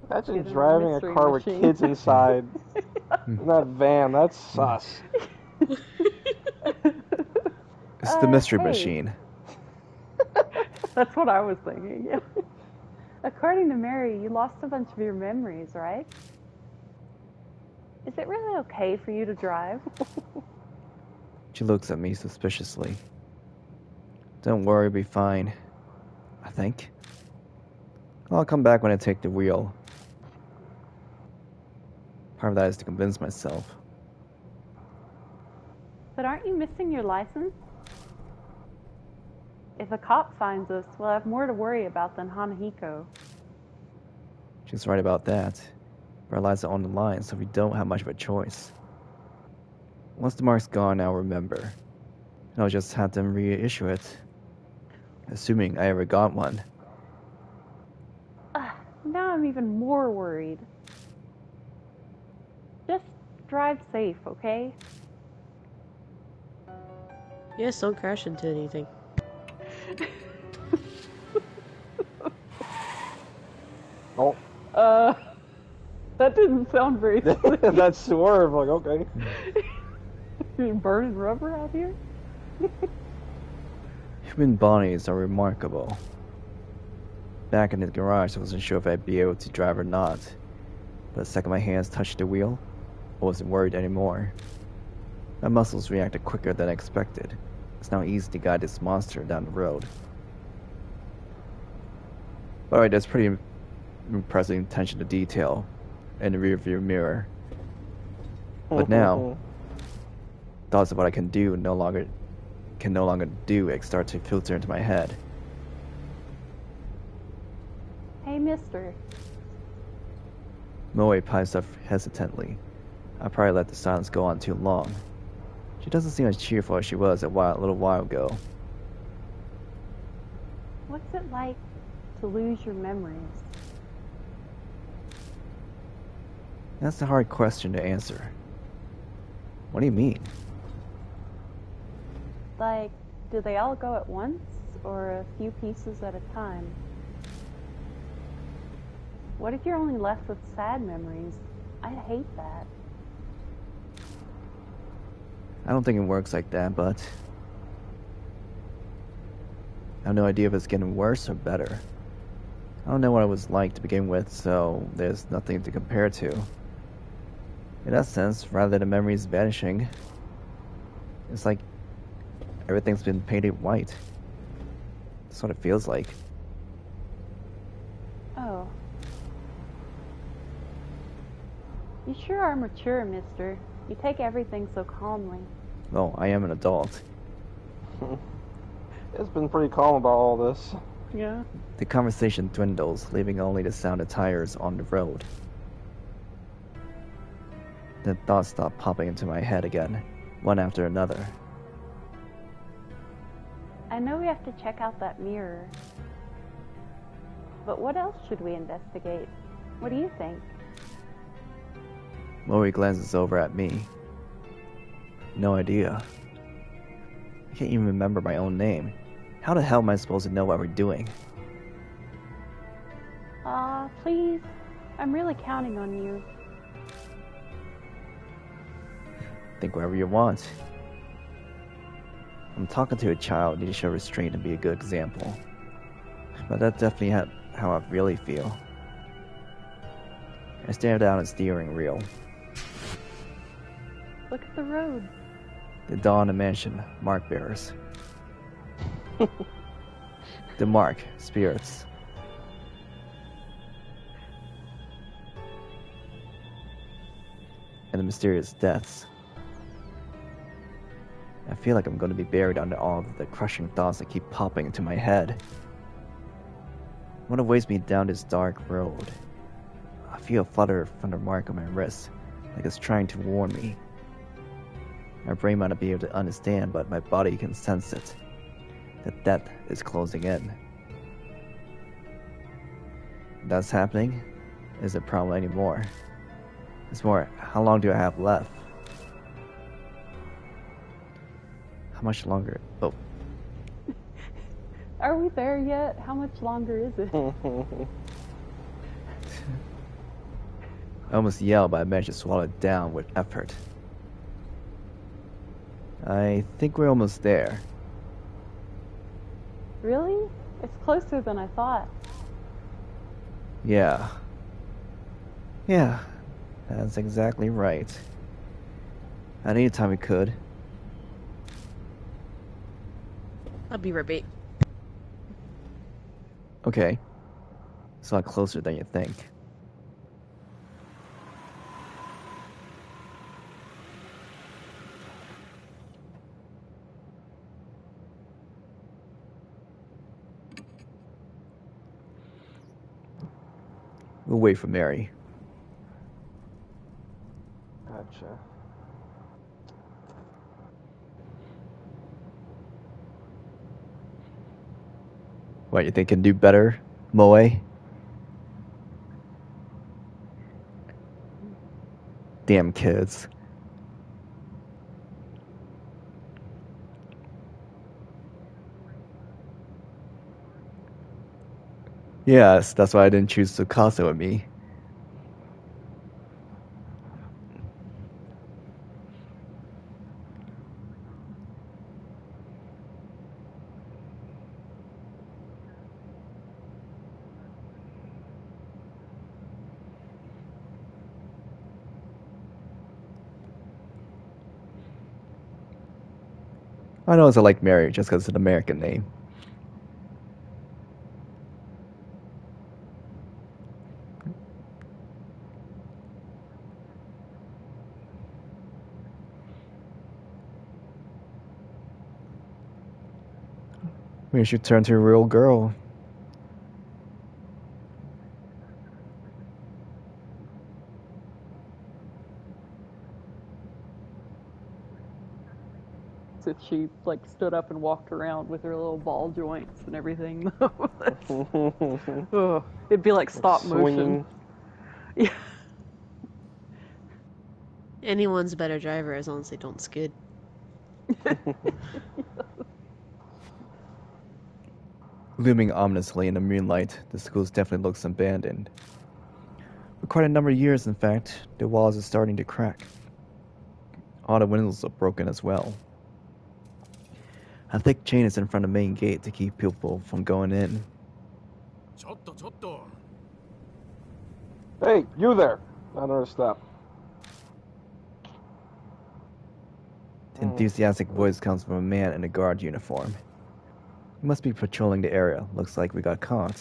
[SPEAKER 4] Imagine
[SPEAKER 2] Get in a
[SPEAKER 4] driving a
[SPEAKER 2] mystery
[SPEAKER 4] car
[SPEAKER 2] machine.
[SPEAKER 4] with kids inside. In that van, that's sus.
[SPEAKER 3] It's the mystery
[SPEAKER 2] hey.
[SPEAKER 3] machine.
[SPEAKER 2] That's what I was thinking. Yeah. According to Mary, you lost a bunch of your memories, right? Is it really okay for you to drive?
[SPEAKER 3] She looks at me suspiciously. Don't worry, it'll be fine. I think. I'll come back when I take the wheel. Part of that is to convince myself.
[SPEAKER 2] But aren't you missing your license? If a cop finds us, we'll have more to worry about than Hanahiko.
[SPEAKER 3] She's right about that. Our lives are on the line, so we don't have much of a choice. Once the mark's gone, I'll remember. And I'll just have them reissue it. Assuming I ever got one.
[SPEAKER 2] Now I'm even more worried. Just drive safe, okay?
[SPEAKER 1] Yes, don't crash into anything.
[SPEAKER 4] Oh,
[SPEAKER 2] That didn't sound very slick.
[SPEAKER 4] that swerve, like, okay.
[SPEAKER 2] You burning rubber out here?
[SPEAKER 3] Human bodies are remarkable. Back in the garage, I wasn't sure if I'd be able to drive or not. But the second my hands touched the wheel, I wasn't worried anymore. My muscles reacted quicker than I expected. It's now easy to guide this monster down the road. Alright, that's pretty impressive attention to detail in the rearview mirror. But now, thoughts of what I can no longer do start to filter into my head.
[SPEAKER 2] Hey, mister.
[SPEAKER 3] Moe pipes up hesitantly. I probably let the silence go on too long. She doesn't seem as cheerful as she was a little while ago.
[SPEAKER 2] What's it like to lose your memories?
[SPEAKER 3] That's a hard question to answer. What do you mean?
[SPEAKER 2] Like, do they all go at once, or a few pieces at a time? What if you're only left with sad memories? I'd hate that.
[SPEAKER 3] I don't think it works like that, but I have no idea if it's getting worse or better. I don't know what it was like to begin with, so there's nothing to compare to. In that sense, rather than memories vanishing, it's like everything's been painted white. That's what it feels like.
[SPEAKER 2] Oh. You sure are mature, mister. You take everything so calmly.
[SPEAKER 3] Well, I am an adult.
[SPEAKER 4] It's been pretty calm about all this.
[SPEAKER 2] Yeah.
[SPEAKER 3] The conversation dwindles, leaving only the sound of tires on the road. Then thoughts stop popping into my head again, one after another.
[SPEAKER 2] I know we have to check out that mirror. But what else should we investigate? What do you think?
[SPEAKER 3] Moe glances over at me. No idea. I can't even remember my own name. How the hell am I supposed to know what we're doing?
[SPEAKER 2] Please. I'm really counting on you.
[SPEAKER 3] Think whatever you want. I'm talking to a child, need to show restraint and be a good example. But that's definitely how I really feel. I stare down at the steering wheel.
[SPEAKER 2] Look at the road.
[SPEAKER 3] The dawn and mansion, mark bearers. The mark, spirits. And the mysterious deaths. I feel like I'm going to be buried under all of the crushing thoughts that keep popping into my head. What weighs me down this dark road? I feel a flutter from the mark on my wrist, like it's trying to warn me. My brain might not be able to understand, but my body can sense it. That death is closing in. If that's happening, isn't a problem anymore. It's more, how long do I have left? How much longer? Oh.
[SPEAKER 2] Are we there yet? How much longer is it?
[SPEAKER 3] I almost yelled, but I managed to swallow it down with effort. I think we're almost there.
[SPEAKER 2] Really? It's closer than I thought.
[SPEAKER 3] Yeah. That's exactly right. At any time we could.
[SPEAKER 1] I'll be right back.
[SPEAKER 3] Okay. It's a lot closer than you think. We'll wait for Mary.
[SPEAKER 4] Gotcha.
[SPEAKER 3] What, you think you can do better, Moe? Damn kids. Yes, that's why I didn't choose Tsukasa with me. I know it's like Mary just because it's an American name. Maybe you should turn to a real girl.
[SPEAKER 2] If she like stood up and walked around with her little ball joints and everything. Ugh, it'd be like stop motion.
[SPEAKER 4] Swinging.
[SPEAKER 2] Yeah.
[SPEAKER 1] Anyone's a better driver as long as they don't skid.
[SPEAKER 3] Looming ominously in the moonlight, the school definitely looks abandoned. For quite a number of years, in fact, the walls are starting to crack. All the windows are broken as well. A thick chain is in front of the main gate to keep people from going in.
[SPEAKER 4] Hey, you there! I noticed that.
[SPEAKER 3] The enthusiastic voice comes from a man in a guard uniform. He must be patrolling the area. Looks like we got caught.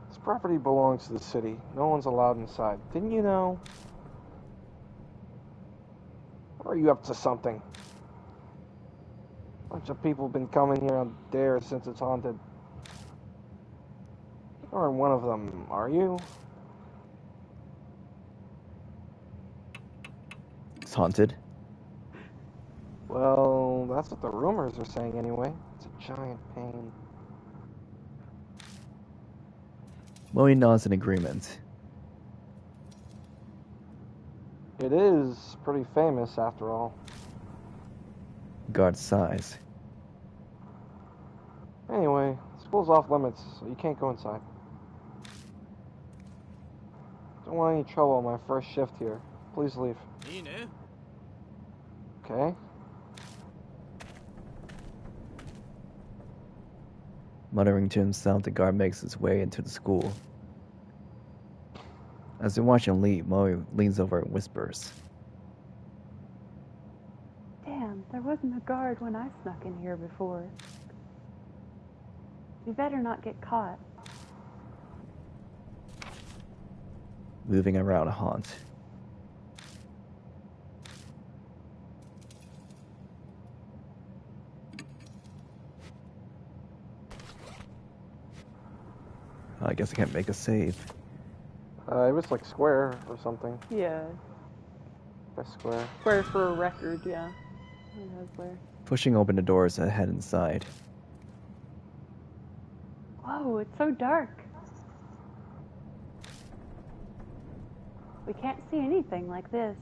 [SPEAKER 4] This property belongs to the city. No one's allowed inside. Didn't you know? Or are you up to something? Bunch of people have been coming here on Dare since it's haunted. You aren't one of them, are you?
[SPEAKER 3] It's haunted.
[SPEAKER 4] Well, that's what the rumors are saying anyway. It's a giant pain.
[SPEAKER 3] Moe nods in agreement.
[SPEAKER 4] It is pretty famous after all.
[SPEAKER 3] Guard sighs.
[SPEAKER 4] Anyway, school's off limits, so you can't go inside. Don't want any trouble on my first shift here. Please leave. Okay?
[SPEAKER 3] Muttering to himself, the guard makes his way into the school. As they watch him leave, Moe leans over and whispers.
[SPEAKER 2] Damn, there wasn't a guard when I snuck in here before. You better not get caught.
[SPEAKER 3] Moving around a haunt. I guess I can't make a save.
[SPEAKER 4] It was like square or something.
[SPEAKER 2] Yeah.
[SPEAKER 4] Press square.
[SPEAKER 2] Square for a record, yeah. I know square.
[SPEAKER 3] Pushing open the doors, I head inside.
[SPEAKER 2] Whoa, it's so dark. We can't see anything like this.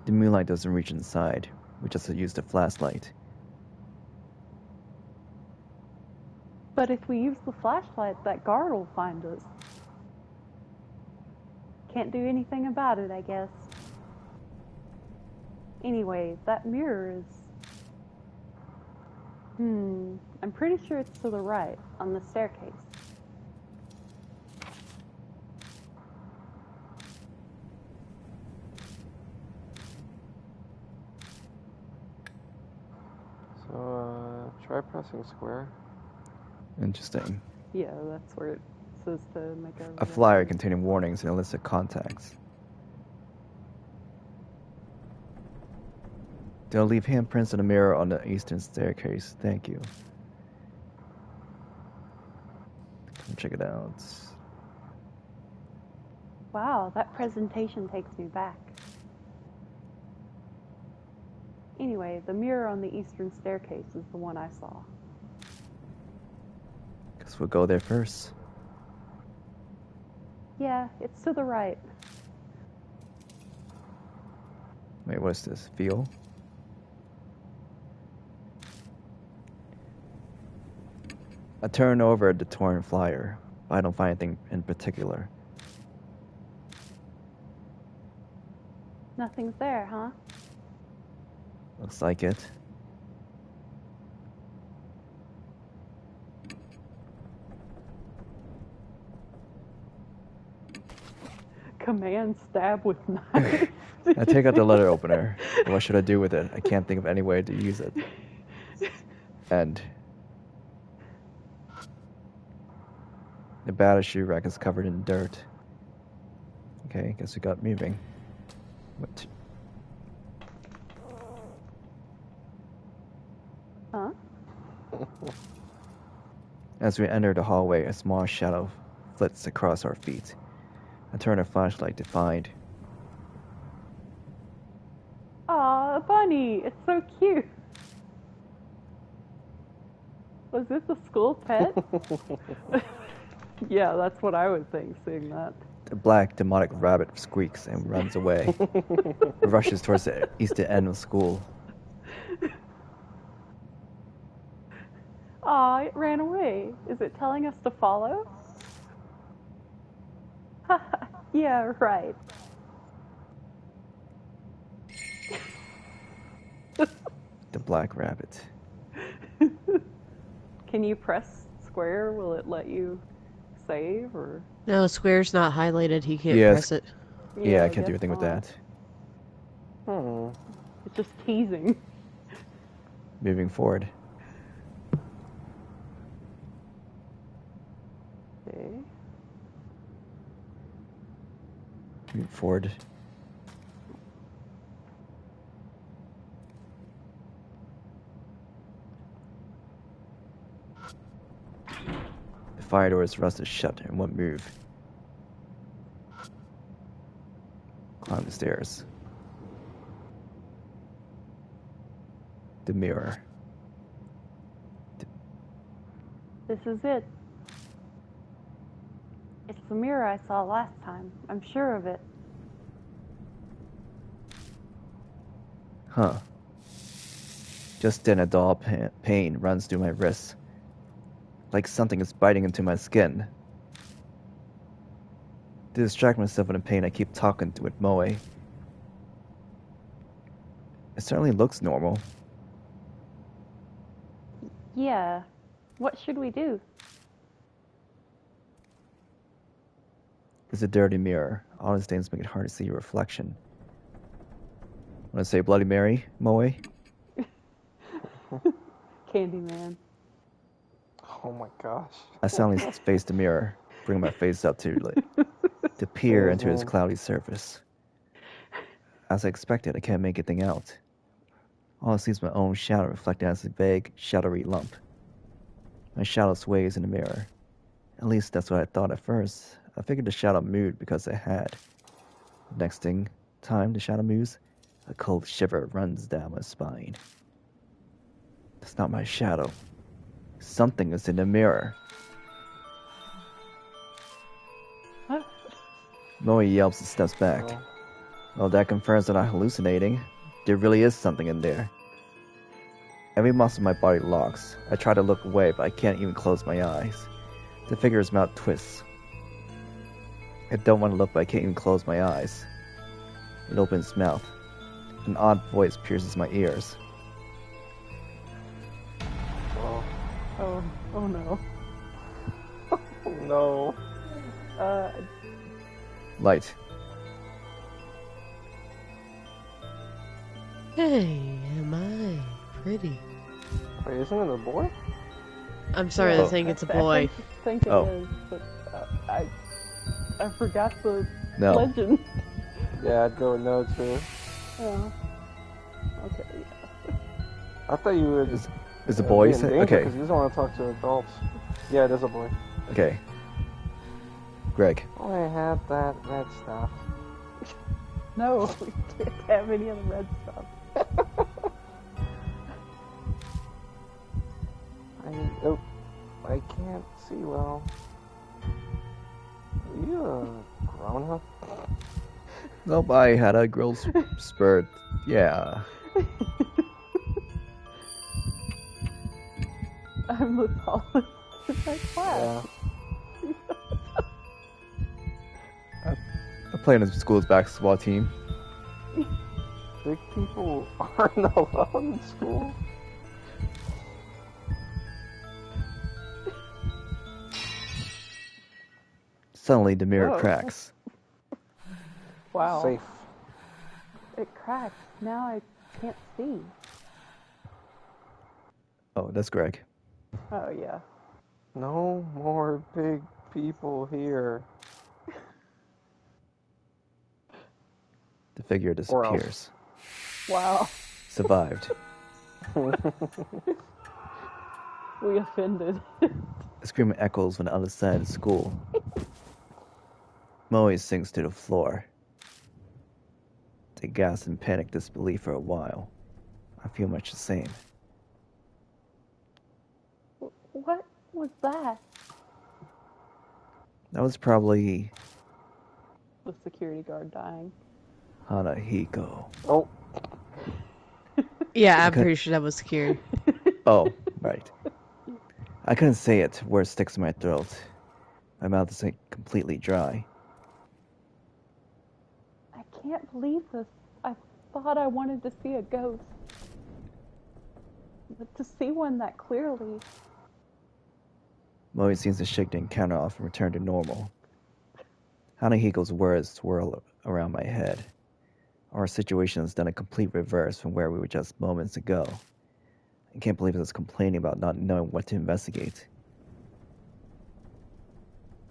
[SPEAKER 3] The moonlight doesn't reach inside. We just use the flashlight.
[SPEAKER 2] But if we use the flashlight, that guard will find us. Can't do anything about it, I guess. Anyway, that mirror is... I'm pretty sure it's to the right, on the staircase.
[SPEAKER 4] Pressing square.
[SPEAKER 3] Interesting.
[SPEAKER 2] Yeah, that's where it says to make
[SPEAKER 3] A flyer containing warnings and a list of contacts. Don't leave handprints in the mirror on the eastern staircase. Thank you. Come check it out.
[SPEAKER 2] Wow, that presentation takes me back. Anyway, the mirror on the eastern staircase is the one I saw.
[SPEAKER 3] Guess we'll go there first.
[SPEAKER 2] Yeah, it's to the right.
[SPEAKER 3] Wait, what's this? Feel? I turn over the torn flyer, but I don't find anything in particular.
[SPEAKER 2] Nothing's there, huh?
[SPEAKER 3] Looks like it.
[SPEAKER 2] Command stab with knife.
[SPEAKER 3] I take out the letter opener. What should I do with it? I can't think of any way to use it. And the battle shoe rack is covered in dirt. Okay, guess we got moving. What?
[SPEAKER 2] Huh?
[SPEAKER 3] As we enter the hallway, a small shadow flits across our feet. I turn a flashlight to find.
[SPEAKER 2] Aw, a bunny! It's so cute! Was this a school pet? Yeah, that's what I would think, seeing that.
[SPEAKER 3] The black demonic rabbit squeaks and runs away. It rushes towards the eastern end of school.
[SPEAKER 2] Aw, it ran away. Is it telling us to follow? Yeah, right.
[SPEAKER 3] The black rabbit.
[SPEAKER 2] Can you press square? Will it let you save or?
[SPEAKER 1] No, square's not highlighted. He can't
[SPEAKER 3] Yes.
[SPEAKER 1] press it.
[SPEAKER 3] Yeah, I can't do
[SPEAKER 2] guess
[SPEAKER 3] anything with
[SPEAKER 2] not.
[SPEAKER 3] that.
[SPEAKER 2] It's just teasing.
[SPEAKER 3] Moving forward.
[SPEAKER 2] Okay.
[SPEAKER 3] Moving forward. The fire door is rusted shut in one move. Climb the stairs. The mirror.
[SPEAKER 2] This is it. It's the mirror I saw last time. I'm sure of it.
[SPEAKER 3] Huh. Just then a dull pain runs through my wrists. Like something is biting into my skin. To distract myself from the pain, I keep talking to it, Moe. It certainly looks normal.
[SPEAKER 2] Yeah. What should we do?
[SPEAKER 3] It's a dirty mirror. All the stains make it hard to see your reflection. Want to say Bloody Mary, Moe?
[SPEAKER 2] Candyman.
[SPEAKER 4] Oh my gosh.
[SPEAKER 3] I silently face the mirror, bring my face up to peer into its cloudy surface. As I expected, I can't make anything out. All I see is my own shadow reflected as a vague, shadowy lump. My shadow sways in the mirror. At least that's what I thought at first. I figured the shadow moved because it had. Next time the shadow moves, a cold shiver runs down my spine. That's not my shadow. Something is in the mirror.
[SPEAKER 2] What?
[SPEAKER 3] Moe yelps and steps back.
[SPEAKER 4] Oh.
[SPEAKER 3] Well, that confirms that I'm hallucinating. There really is something in there. Every muscle in my body locks. I try to look away, but I can't even close my eyes. The figure's mouth twists. I don't want to look, but I can't even close my eyes. It opens its mouth. An odd voice pierces my ears.
[SPEAKER 4] Oh,
[SPEAKER 2] Oh no.
[SPEAKER 4] no.
[SPEAKER 3] Light.
[SPEAKER 1] Hey, am I pretty?
[SPEAKER 4] Wait, isn't it a boy?
[SPEAKER 1] I'm sorry
[SPEAKER 2] Yeah,
[SPEAKER 1] to think it's a
[SPEAKER 2] I
[SPEAKER 1] boy.
[SPEAKER 2] think it
[SPEAKER 3] Oh.
[SPEAKER 2] is, but I forgot the
[SPEAKER 3] No.
[SPEAKER 2] legend.
[SPEAKER 4] Yeah, I'd go with no too.
[SPEAKER 2] Yeah. Okay. Yeah.
[SPEAKER 4] I thought you would
[SPEAKER 3] Is a boy?
[SPEAKER 4] be
[SPEAKER 3] You
[SPEAKER 4] in
[SPEAKER 3] say?
[SPEAKER 4] danger
[SPEAKER 3] Okay.
[SPEAKER 4] because you don't want to talk to adults. Yeah, it is a boy.
[SPEAKER 3] Okay. Greg.
[SPEAKER 4] Oh, I have that red stuff.
[SPEAKER 2] No, we can't have any of the red stuff.
[SPEAKER 4] I can't see well. Are you a grown up?
[SPEAKER 3] Nope, I had a growth spurt. Yeah.
[SPEAKER 2] I'm the tallest in my class.
[SPEAKER 4] Yeah.
[SPEAKER 3] I play on the school's basketball team.
[SPEAKER 4] Big people aren't allowed in school.
[SPEAKER 3] Suddenly, the mirror
[SPEAKER 2] Whoa.
[SPEAKER 3] cracks.
[SPEAKER 2] Wow.
[SPEAKER 4] Safe.
[SPEAKER 2] It cracked. Now I can't see.
[SPEAKER 3] Oh, that's Greg.
[SPEAKER 2] Oh, yeah.
[SPEAKER 4] No more big people here.
[SPEAKER 3] The figure
[SPEAKER 4] Or else.
[SPEAKER 3] disappears.
[SPEAKER 2] Wow.
[SPEAKER 3] Survived.
[SPEAKER 2] We offended.
[SPEAKER 3] The scream echoes from the other side of the school. Moe sinks to the floor. They gasp in panic disbelief for a while. I feel much the same.
[SPEAKER 2] What was that?
[SPEAKER 3] That was probably
[SPEAKER 2] The security guard dying.
[SPEAKER 3] Hanahiko.
[SPEAKER 4] Oh,
[SPEAKER 1] Yeah, I'm
[SPEAKER 3] Okay.
[SPEAKER 1] pretty sure that was Kiri.
[SPEAKER 3] Oh, right. I couldn't say it where it sticks in my throat. My mouth is completely dry.
[SPEAKER 2] I can't believe this. I thought I wanted to see a ghost. But to see one that clearly.
[SPEAKER 3] Moe seems to shake the encounter off and return to normal. Hanahiko's words swirl around my head. Our situation has done a complete reverse from where we were just moments ago. I can't believe I was complaining about not knowing what to investigate.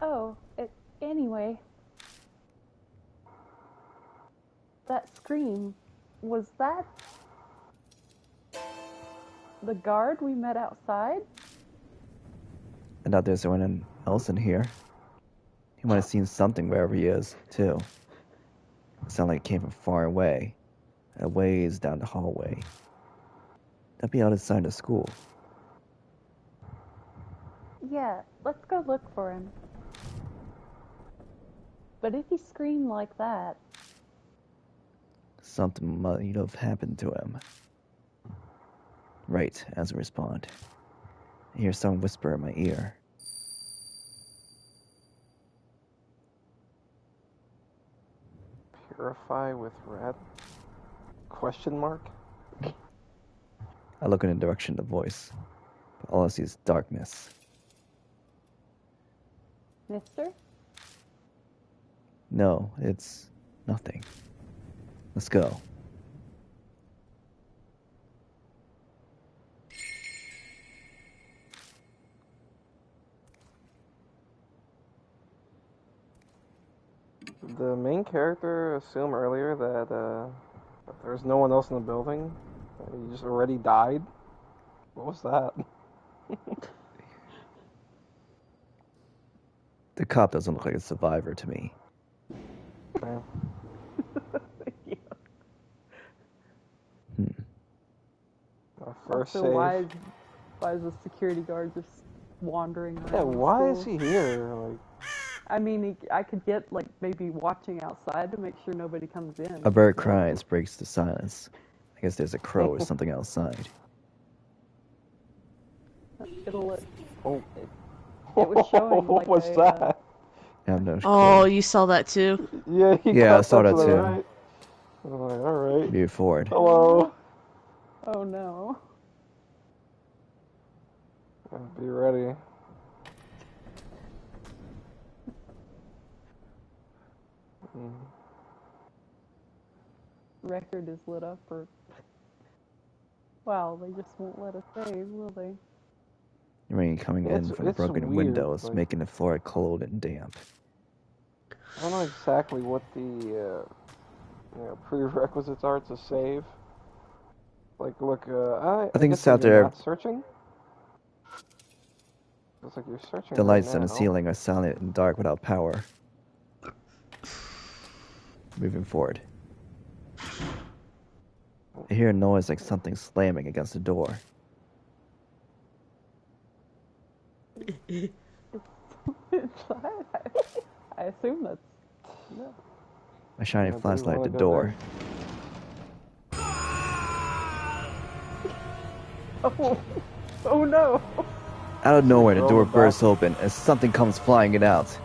[SPEAKER 2] Oh, anyway. That scream, was that the guard we met outside?
[SPEAKER 3] I doubt there's anyone else in here. He might have seen something wherever he is, too. It sounded like it came from far away, a ways down the hallway. That'd be out of sight of school.
[SPEAKER 2] Yeah, let's go look for him. But if he screamed like that...
[SPEAKER 3] Something might have happened to him. Right, as I respond, I hear someone whisper in my ear.
[SPEAKER 4] purify with red? Question mark?
[SPEAKER 3] I look in the direction of the voice, but all I see is darkness.
[SPEAKER 2] Mister?
[SPEAKER 3] No, it's nothing. Let's go.
[SPEAKER 4] Did the main character assume earlier that there's no one else in the building? That he just already died? What was that?
[SPEAKER 3] The cop doesn't look like a survivor to me.
[SPEAKER 4] Man.
[SPEAKER 2] Yeah.
[SPEAKER 4] First
[SPEAKER 2] Also,
[SPEAKER 4] save.
[SPEAKER 2] why is the security guard just wandering around?
[SPEAKER 4] Yeah, why is
[SPEAKER 2] school?
[SPEAKER 4] he here? Like,
[SPEAKER 2] I mean, I could get, like, maybe watching outside to make sure nobody comes in.
[SPEAKER 3] A bird cries, breaks the silence. I guess there's a crow or something outside.
[SPEAKER 2] It'll...
[SPEAKER 4] oh.
[SPEAKER 2] It was showing
[SPEAKER 4] What
[SPEAKER 2] like
[SPEAKER 4] was
[SPEAKER 2] a,
[SPEAKER 4] that?
[SPEAKER 3] I have no
[SPEAKER 1] Oh,
[SPEAKER 3] clue.
[SPEAKER 1] you saw that too?
[SPEAKER 4] Yeah, he
[SPEAKER 3] Yeah, I
[SPEAKER 4] got
[SPEAKER 3] saw
[SPEAKER 4] to
[SPEAKER 3] that
[SPEAKER 4] the
[SPEAKER 3] too.
[SPEAKER 4] right. I'm like, alright.
[SPEAKER 3] Move forward.
[SPEAKER 4] Hello.
[SPEAKER 2] Oh no.
[SPEAKER 4] Be ready.
[SPEAKER 2] Record is lit up or... Wow, they just won't let us save, will they?
[SPEAKER 3] Rain coming in from
[SPEAKER 4] It's
[SPEAKER 3] broken
[SPEAKER 4] weird,
[SPEAKER 3] windows,
[SPEAKER 4] like-
[SPEAKER 3] making the floor cold and damp.
[SPEAKER 4] I don't know exactly what the prerequisites are to save. Like, look, I
[SPEAKER 3] think
[SPEAKER 4] guess
[SPEAKER 3] it's out
[SPEAKER 4] you're
[SPEAKER 3] there.
[SPEAKER 4] not searching. It's like you're searching.
[SPEAKER 3] The
[SPEAKER 4] right
[SPEAKER 3] lights on the
[SPEAKER 4] now.
[SPEAKER 3] ceiling are silent and dark without power. Moving forward. I hear a noise like something slamming against the door.
[SPEAKER 2] I assume that's. No.
[SPEAKER 3] I shine a
[SPEAKER 4] Do you
[SPEAKER 3] flashlight at
[SPEAKER 4] wanna
[SPEAKER 3] the
[SPEAKER 4] go
[SPEAKER 3] door.
[SPEAKER 2] Oh no!
[SPEAKER 3] Out of nowhere, the
[SPEAKER 4] Roll
[SPEAKER 3] door
[SPEAKER 4] it back.
[SPEAKER 3] bursts open and something comes flying it out.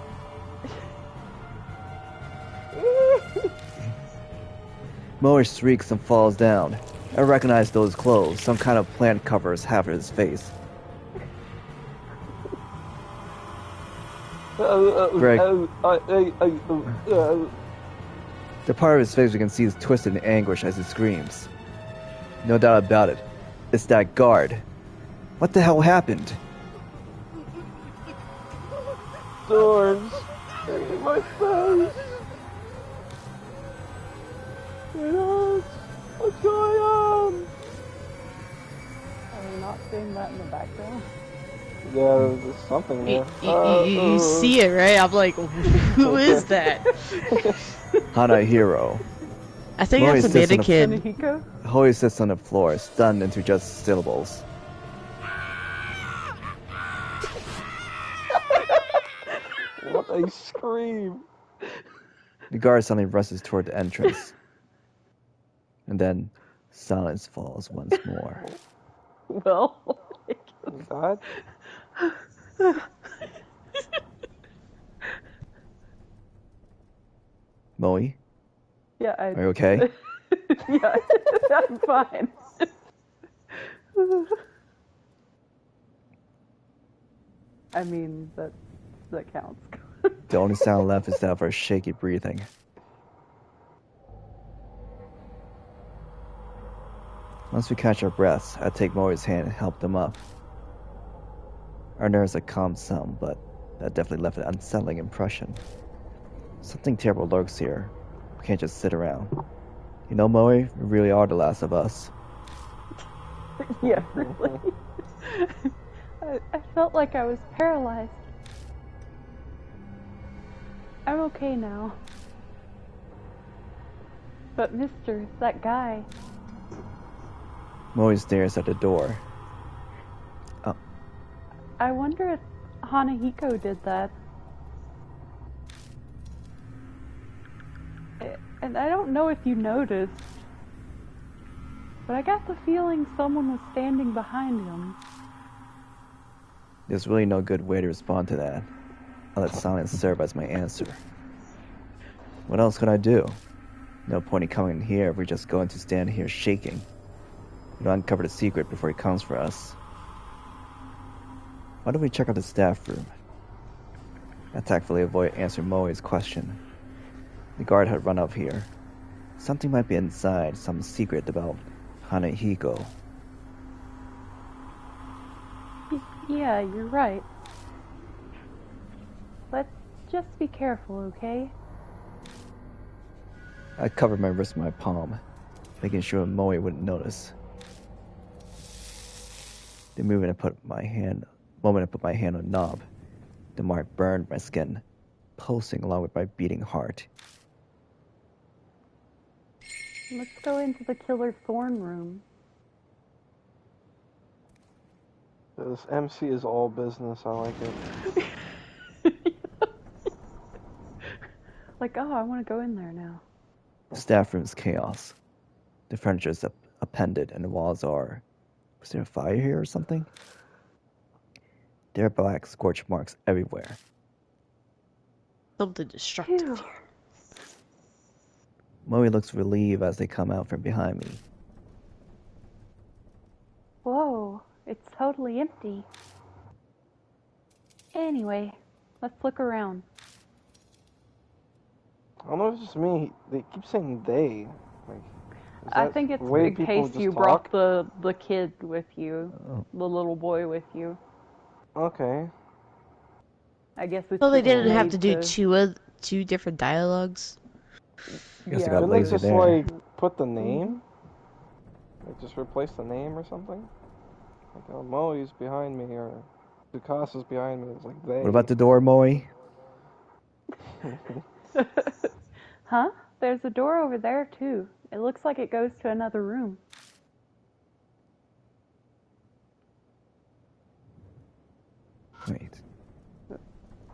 [SPEAKER 3] Moe shrieks and falls down. I recognize those clothes. Some kind of plant covers half of his face. Greg. The part of his face we can see is twisted in anguish as he screams. No doubt about it. It's that guard. What the hell happened?
[SPEAKER 4] Storms in my face. What's going on?
[SPEAKER 2] Are we not seeing that in the background?
[SPEAKER 4] Yeah, there's something there.
[SPEAKER 1] You see it, right? I'm like, who is that?
[SPEAKER 3] Hana Hiro.
[SPEAKER 1] I think
[SPEAKER 3] Moe
[SPEAKER 1] that's a
[SPEAKER 3] sits on the-
[SPEAKER 1] mannequin.
[SPEAKER 2] Kanehiko?
[SPEAKER 3] Hoy sits on the floor, stunned into just syllables.
[SPEAKER 4] What a scream!
[SPEAKER 3] The guard suddenly rushes toward the entrance. And then silence falls once more.
[SPEAKER 2] Well,
[SPEAKER 4] God.
[SPEAKER 3] Moe,
[SPEAKER 2] yeah,
[SPEAKER 3] are you okay?
[SPEAKER 2] yeah, I'm fine. I mean, that counts.
[SPEAKER 3] The only sound left is that of her shaky breathing. Once we catch our breaths, I take Moe's hand and help them up. Our nerves had calmed some, but that definitely left an unsettling impression. Something terrible lurks here. We can't just sit around. You know, Moe, we really are the last of us.
[SPEAKER 2] Yeah, really. I felt like I was paralyzed. I'm okay now. But mister, that guy.
[SPEAKER 3] Moe stares at the door.
[SPEAKER 2] I wonder if Hanahiko did that. And I don't know if you noticed, but I got the feeling someone was standing behind him.
[SPEAKER 3] There's really no good way to respond to that. I'll let silence serve as my answer. What else could I do? No point in coming in here if we're just going to stand here shaking. We'll uncover the secret before he comes for us. Why don't we check out the staff room? I tactfully avoid answering Moe's question. The guard had run up here. Something might be inside, some secret about Hanahiko.
[SPEAKER 2] Yeah, you're right. Let's just be careful, okay?
[SPEAKER 3] I covered my wrist with my palm, making sure Moe wouldn't notice. The moment I put my hand on the knob, the mark burned my skin, pulsing along with my beating heart.
[SPEAKER 2] Let's go into the Killer Thorn room.
[SPEAKER 4] This MC is all business. I like it.
[SPEAKER 2] Like, oh, I want to go in there now.
[SPEAKER 3] The staff room's chaos. The furniture is appended and the walls are... Was there a fire here or something? There are black scorch marks everywhere.
[SPEAKER 1] Something destructive
[SPEAKER 2] Phew.
[SPEAKER 1] here.
[SPEAKER 3] Moe looks relieved as they come out from behind me.
[SPEAKER 2] Whoa, it's totally empty. Anyway, let's look around.
[SPEAKER 4] I don't know if it's just me. They keep saying they. Like, is
[SPEAKER 2] I
[SPEAKER 4] that
[SPEAKER 2] think it's
[SPEAKER 4] the way
[SPEAKER 2] in
[SPEAKER 4] people
[SPEAKER 2] case
[SPEAKER 4] just
[SPEAKER 2] you
[SPEAKER 4] talk?
[SPEAKER 2] brought the kid with you,
[SPEAKER 3] Oh.
[SPEAKER 2] the little boy with you.
[SPEAKER 4] Okay.
[SPEAKER 2] I guess it's
[SPEAKER 1] Well, they
[SPEAKER 2] just
[SPEAKER 1] didn't have
[SPEAKER 2] made
[SPEAKER 1] to do two different dialogues.
[SPEAKER 3] Guess I
[SPEAKER 2] Yeah,
[SPEAKER 3] got
[SPEAKER 4] Didn't they
[SPEAKER 3] lazy
[SPEAKER 4] just
[SPEAKER 3] there.
[SPEAKER 4] like put the
[SPEAKER 2] Mhm.
[SPEAKER 4] name? Like just replace the name or something? Like, oh, Moe's behind me or Tsukasa's behind me. It's like they.
[SPEAKER 3] What about the door, Moe?
[SPEAKER 2] Huh? There's a door over there too. It looks like it goes to another room.
[SPEAKER 3] Wait.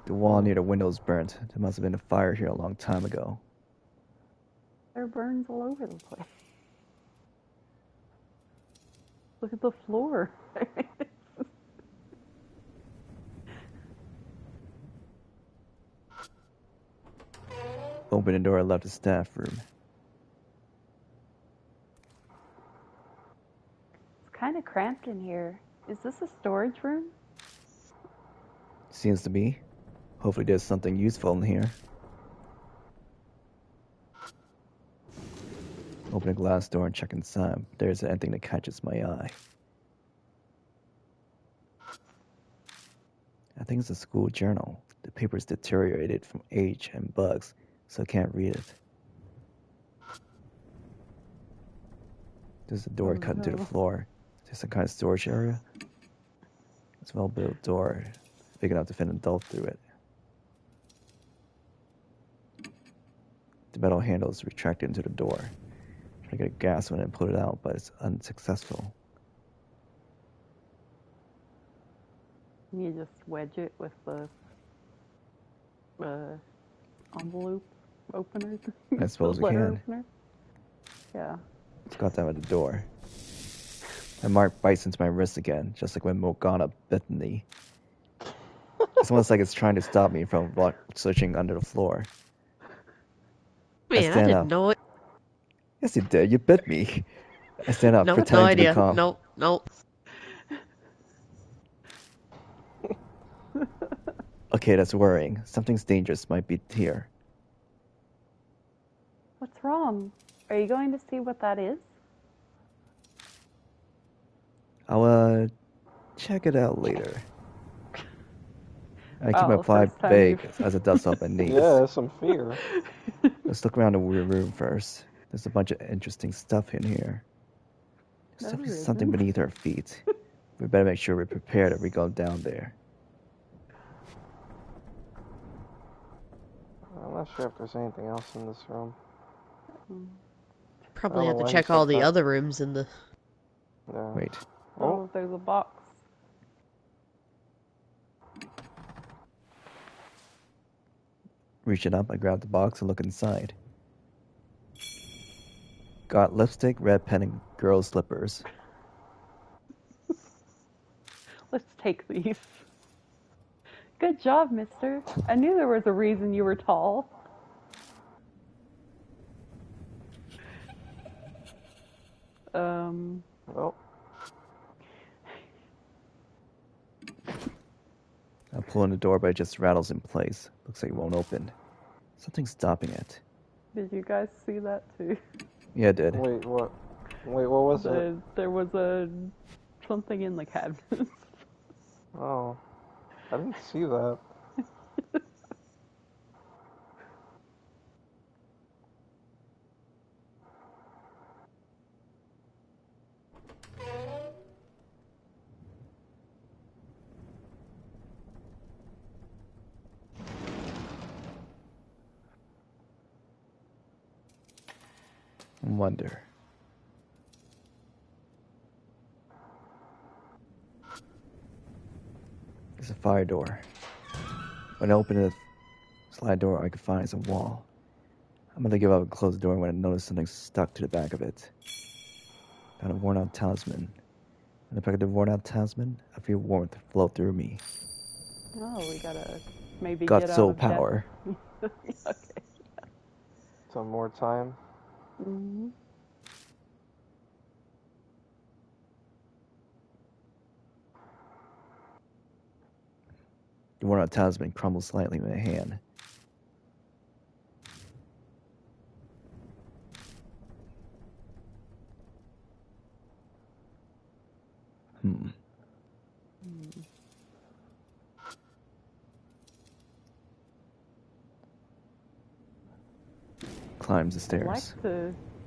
[SPEAKER 3] The wall near the window's burnt. There must have been a fire here a long time ago.
[SPEAKER 2] There are burns all over the place. Look at the floor.
[SPEAKER 3] Opened the door and left the staff room.
[SPEAKER 2] It's kind of cramped in here. Is this a storage room?
[SPEAKER 3] Seems to be. Hopefully there's something useful in here. Open a glass door and check inside. There isn't anything that catches my eye. I think it's a school journal. The paper's deteriorated from age and bugs, so I can't read it. There's a door cut into the
[SPEAKER 2] no.
[SPEAKER 3] floor. Is there some kind of storage area? It's a well-built door, big enough to fit an adult through it. The metal handle is retracted into the door. Try to get a gas one and pull it out, but it's unsuccessful.
[SPEAKER 2] You just wedge it with the envelope openers.
[SPEAKER 3] I suppose
[SPEAKER 2] The
[SPEAKER 3] we
[SPEAKER 2] letter
[SPEAKER 3] can.
[SPEAKER 2] opener. Yeah.
[SPEAKER 3] Let's got that at the door. My mark bites into my wrist again, just like when Morgana bit me. It's almost like it's trying to stop me from searching under the floor.
[SPEAKER 1] Man, I
[SPEAKER 3] stand
[SPEAKER 1] didn't
[SPEAKER 3] up.
[SPEAKER 1] know it.
[SPEAKER 3] Yes, you did. You bit me. I stand up,
[SPEAKER 1] No, no
[SPEAKER 3] pretending to be
[SPEAKER 1] idea.
[SPEAKER 3] calm.
[SPEAKER 1] No.
[SPEAKER 3] Okay, that's worrying. Something's dangerous might be here.
[SPEAKER 2] What's wrong? Are you going to see what that is?
[SPEAKER 3] I'll, check it out later. I keep my
[SPEAKER 2] Oh,
[SPEAKER 3] reply
[SPEAKER 2] first time
[SPEAKER 3] vague
[SPEAKER 2] you've-
[SPEAKER 3] as it dusts off my knees.
[SPEAKER 4] Yeah, some fear.
[SPEAKER 3] Let's look around the room first. There's a bunch of interesting stuff in here. There's
[SPEAKER 2] No,
[SPEAKER 3] definitely
[SPEAKER 2] there
[SPEAKER 3] something
[SPEAKER 2] isn't.
[SPEAKER 3] beneath our feet. We better make sure we're prepared if we go down there.
[SPEAKER 4] I'm not sure if there's anything else in this room.
[SPEAKER 1] Probably
[SPEAKER 4] I
[SPEAKER 1] have
[SPEAKER 4] don't
[SPEAKER 1] to
[SPEAKER 4] know why
[SPEAKER 1] check
[SPEAKER 4] he
[SPEAKER 1] all
[SPEAKER 4] said
[SPEAKER 1] the
[SPEAKER 4] that.
[SPEAKER 1] other rooms in the.
[SPEAKER 4] Yeah.
[SPEAKER 3] Wait.
[SPEAKER 2] Oh, there's a box.
[SPEAKER 3] Reaching up, I grab the box and look inside. Got lipstick, red pen, and girls' slippers.
[SPEAKER 2] Let's take these. Good job, mister. I knew there was a reason you were tall.
[SPEAKER 4] Well,
[SPEAKER 3] I pull on the door, but it just rattles in place. Looks like it won't open. Something's stopping it.
[SPEAKER 2] Did you guys see that too?
[SPEAKER 3] Yeah, it did.
[SPEAKER 4] wait, what? Wait, what was it?
[SPEAKER 2] There was something in the cabinet.
[SPEAKER 4] Oh, I didn't see that.
[SPEAKER 3] Wonder. It's a fire door. When I open the slide door, I can find it's a wall. I'm gonna give up and close the door when I notice something stuck to the back of it. Found a worn-out talisman. When I pick up the worn-out talisman, I feel warmth flow through me.
[SPEAKER 2] Oh, we gotta maybe
[SPEAKER 3] Got
[SPEAKER 2] get
[SPEAKER 3] soul
[SPEAKER 2] out of debt.
[SPEAKER 3] power.
[SPEAKER 2] Okay.
[SPEAKER 4] Some more time.
[SPEAKER 2] Mm-hmm.
[SPEAKER 3] The worn-out talisman crumbles slightly in my hand. climbs the stairs.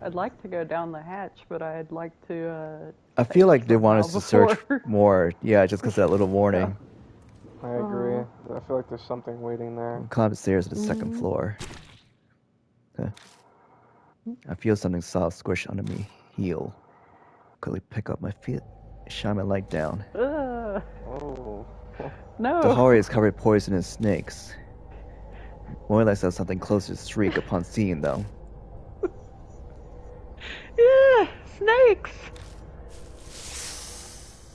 [SPEAKER 2] I'd like to go down the hatch, but I'd like to.
[SPEAKER 3] I feel like they
[SPEAKER 2] for a
[SPEAKER 3] want
[SPEAKER 2] while
[SPEAKER 3] us to search
[SPEAKER 2] before.
[SPEAKER 3] more. Yeah, just because of that little warning.
[SPEAKER 4] I agree. I feel like there's something waiting there.
[SPEAKER 3] We'll climb the stairs to the second floor. Okay. I feel something soft squish under me heel. Quickly pick up my feet, shine my light down.
[SPEAKER 4] Oh.
[SPEAKER 2] No.
[SPEAKER 3] The hallway is covered in poisonous snakes. More or less has something closer to shriek upon seeing, though.
[SPEAKER 2] Yeah, snakes.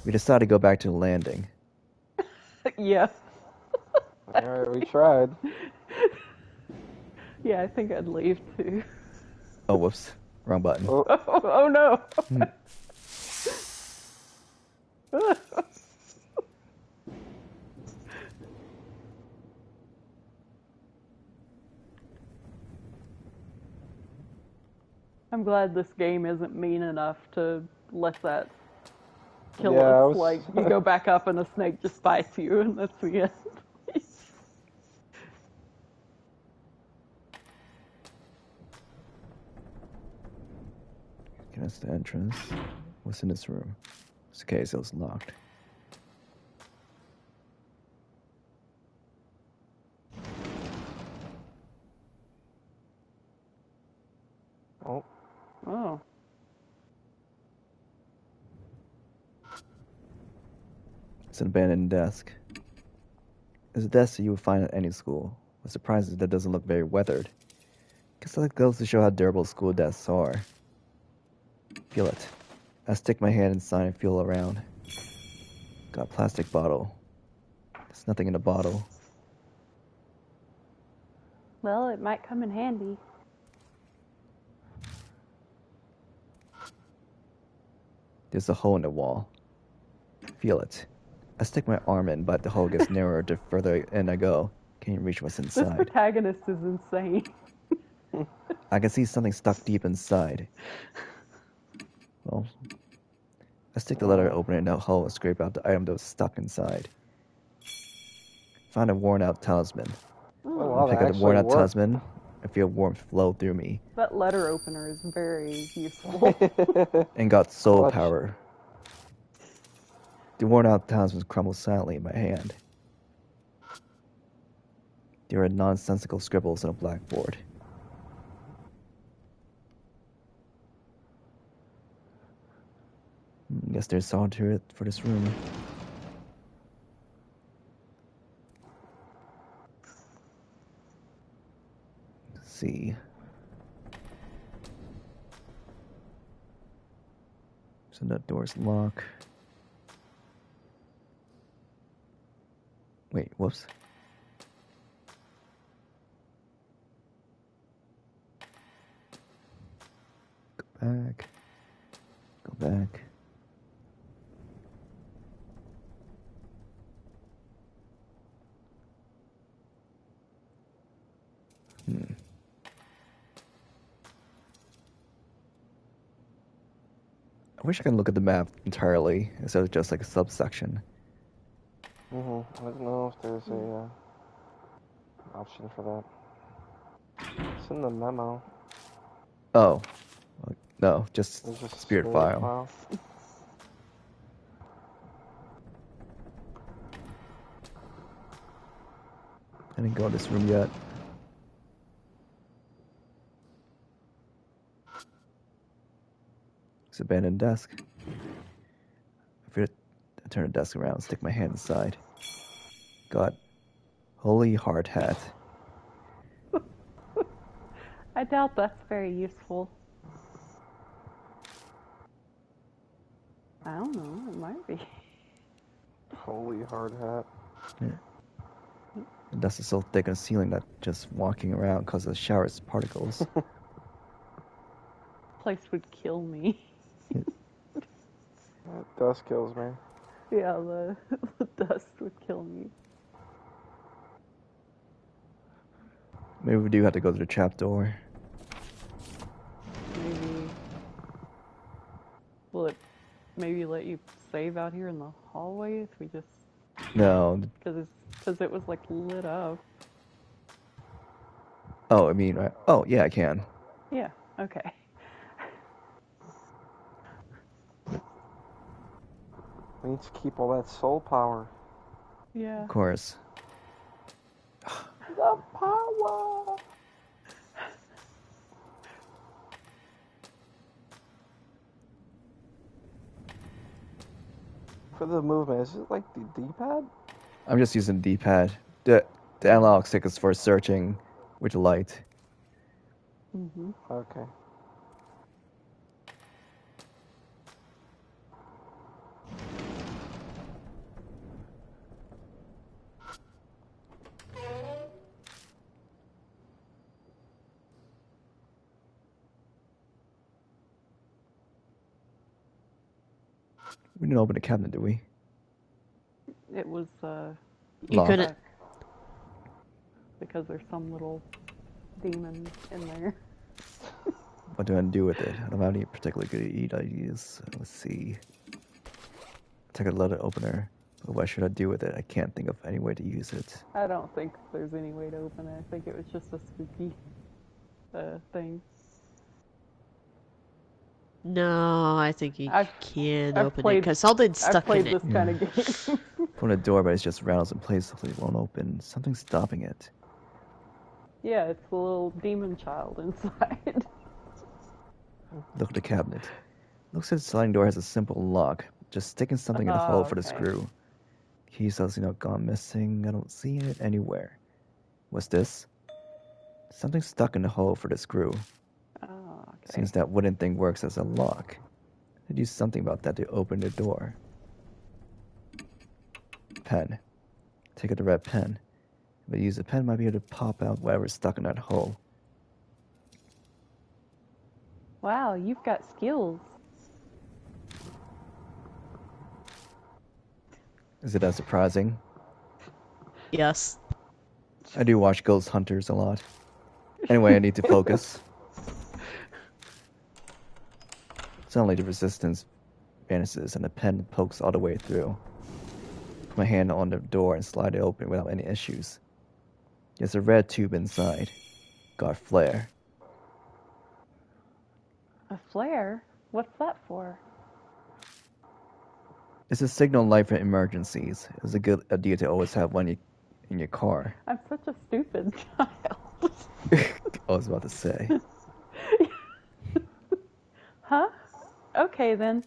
[SPEAKER 3] We decided to go back to the landing.
[SPEAKER 2] Yeah.
[SPEAKER 4] Alright, we tried.
[SPEAKER 2] Yeah, I think I'd leave too.
[SPEAKER 3] Oh, whoops. Wrong button.
[SPEAKER 4] Oh,
[SPEAKER 2] Oh no. I'm glad this game isn't mean enough to let that kill
[SPEAKER 4] Yeah,
[SPEAKER 2] us. Like, you go back up and a snake just bites you, and that's the end.
[SPEAKER 3] That's the entrance. What's in this room? It's okay, so it's locked.
[SPEAKER 4] oh.
[SPEAKER 2] Oh.
[SPEAKER 3] It's an abandoned desk. It's a desk that you would find at any school. What surprises is that it doesn't look very weathered. Guess that goes to show how durable school desks are. Feel it. I stick my hand inside and feel around. Got a plastic bottle. There's nothing in the bottle.
[SPEAKER 2] Well, it might come in handy.
[SPEAKER 3] There's a hole in the wall. Feel it. I stick my arm in, but the hole gets narrower the further in I go. Can't reach what's
[SPEAKER 2] This
[SPEAKER 3] inside.
[SPEAKER 2] protagonist is insane.
[SPEAKER 3] I can see something stuck deep inside. Well, I stick the letter open in the hole and scrape out the item that was stuck inside. Found a worn-out talisman.
[SPEAKER 4] Oh, wow,
[SPEAKER 3] I pick
[SPEAKER 4] that
[SPEAKER 3] up the worn-out
[SPEAKER 4] actually
[SPEAKER 3] talisman. I feel warmth flow through me.
[SPEAKER 2] That letter opener is very useful.
[SPEAKER 4] worked.
[SPEAKER 3] And got soul
[SPEAKER 4] Clutch.
[SPEAKER 3] power. The worn-out talisman crumbles silently in my hand. There are nonsensical scribbles on a blackboard. Guess there's solitude for this room. Let's see. So that door's locked. Wait, whoops. Go back. Go back. I wish I could look at the map entirely instead of just like a subsection.
[SPEAKER 4] I don't know if there's a option for that. It's in the memo.
[SPEAKER 3] Oh. No, just
[SPEAKER 4] There's just a
[SPEAKER 3] spirit file. I didn't go in this room yet. It's an abandoned desk. I turn the desk around, stick my hand inside. Got holy hard hat.
[SPEAKER 2] I doubt that's very useful. I don't know, it might be.
[SPEAKER 4] Holy hard hat.
[SPEAKER 3] Yeah. The dust is so thick on the ceiling that just walking around causes showers particles.
[SPEAKER 2] Place would kill me.
[SPEAKER 4] That dust kills me.
[SPEAKER 2] Yeah, the dust would kill me.
[SPEAKER 3] Maybe we do have to go to the trapdoor.
[SPEAKER 2] Maybe. Will it maybe let you save out here in the hallway if we just.
[SPEAKER 3] No.
[SPEAKER 2] Because it was like lit up.
[SPEAKER 3] Oh, I mean, oh, yeah, I can.
[SPEAKER 2] Yeah, okay.
[SPEAKER 4] We need to keep all that soul power.
[SPEAKER 2] Yeah.
[SPEAKER 3] Of course.
[SPEAKER 2] The power!
[SPEAKER 4] For the movement, is it like the D-pad?
[SPEAKER 3] I'm just using D-pad. The analog stick is for searching with the light.
[SPEAKER 2] Mm-hmm.
[SPEAKER 4] Okay.
[SPEAKER 3] We didn't open the cabinet, did we?
[SPEAKER 2] It was,
[SPEAKER 1] You
[SPEAKER 3] Locked.
[SPEAKER 1] couldn't.
[SPEAKER 2] stuck because there's some little demon in there.
[SPEAKER 3] What do I do with it? I don't have any particularly good ideas. Let's see. Take a letter opener. But what should I do with it? I can't think of any way to use it.
[SPEAKER 2] I don't think there's any way to open it. I think it was just a spooky thing.
[SPEAKER 1] No, I think you can
[SPEAKER 2] I've
[SPEAKER 1] open it
[SPEAKER 2] played-
[SPEAKER 1] because something's
[SPEAKER 2] I've
[SPEAKER 1] stuck
[SPEAKER 2] played
[SPEAKER 1] in it.
[SPEAKER 2] this kind of game.
[SPEAKER 3] Open the door, but it's just rattles in place, so it won't open. Something's stopping it.
[SPEAKER 2] Yeah, it's the little demon child inside.
[SPEAKER 3] Look at the cabinet. Looks like the sliding door has a simple lock. Just sticking something in the hole for the
[SPEAKER 2] okay.
[SPEAKER 3] screw. Key says, gone missing. I don't see it anywhere. What's this? Something stuck in the hole for the screw.
[SPEAKER 2] Oh, okay.
[SPEAKER 3] Seems that wooden thing works as a lock. I do something about that to open the door. Pen. Take out the red pen. If I use a pen, I might be able to pop out whatever's stuck in that hole.
[SPEAKER 2] Wow, you've got skills.
[SPEAKER 3] Is it as surprising?
[SPEAKER 1] Yes.
[SPEAKER 3] I do watch Ghost Hunters a lot. Anyway, I need to focus. Suddenly the resistance vanishes and the pen pokes all the way through. Put my hand on the door and slide it open without any issues. There's a red tube inside. Got flare.
[SPEAKER 2] A flare? What's that for?
[SPEAKER 3] It's a signal light for emergencies. It's a good idea to always have one in your car.
[SPEAKER 2] I'm such a stupid child.
[SPEAKER 3] I was about to say.
[SPEAKER 2] Huh? Okay then.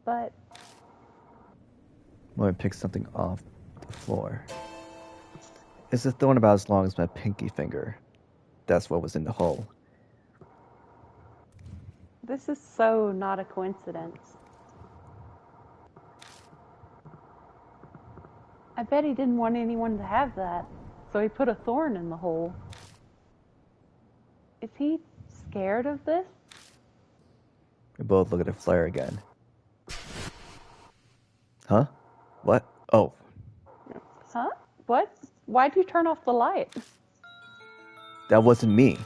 [SPEAKER 2] But
[SPEAKER 3] I'm going to pick something off the floor. It's a thorn about as long as my pinky finger. That's what was in the hole.
[SPEAKER 2] this is so not a coincidence. I bet he didn't want anyone to have that, so he put a thorn in the hole. Is he scared of this?
[SPEAKER 3] We both look at the flare again. Huh? What? Oh,
[SPEAKER 2] Huh? What? Why'd you turn off the light?
[SPEAKER 3] that wasn't me.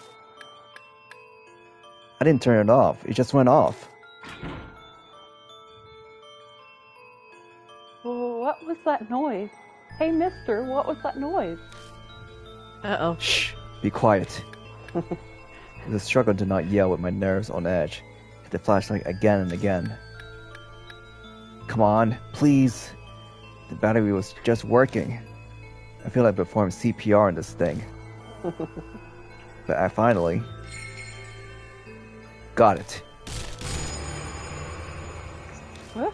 [SPEAKER 3] I didn't turn it off. It just went off.
[SPEAKER 2] Well, what was that noise? Hey, mister, what was that noise?
[SPEAKER 1] Uh-oh.
[SPEAKER 3] Shh. Be quiet. It's a struggle to not yell with my nerves on edge. Hit the flashlight again and again. Come on, please. The battery was just working. I feel like I performed CPR on this thing. But I finally got it.
[SPEAKER 2] What?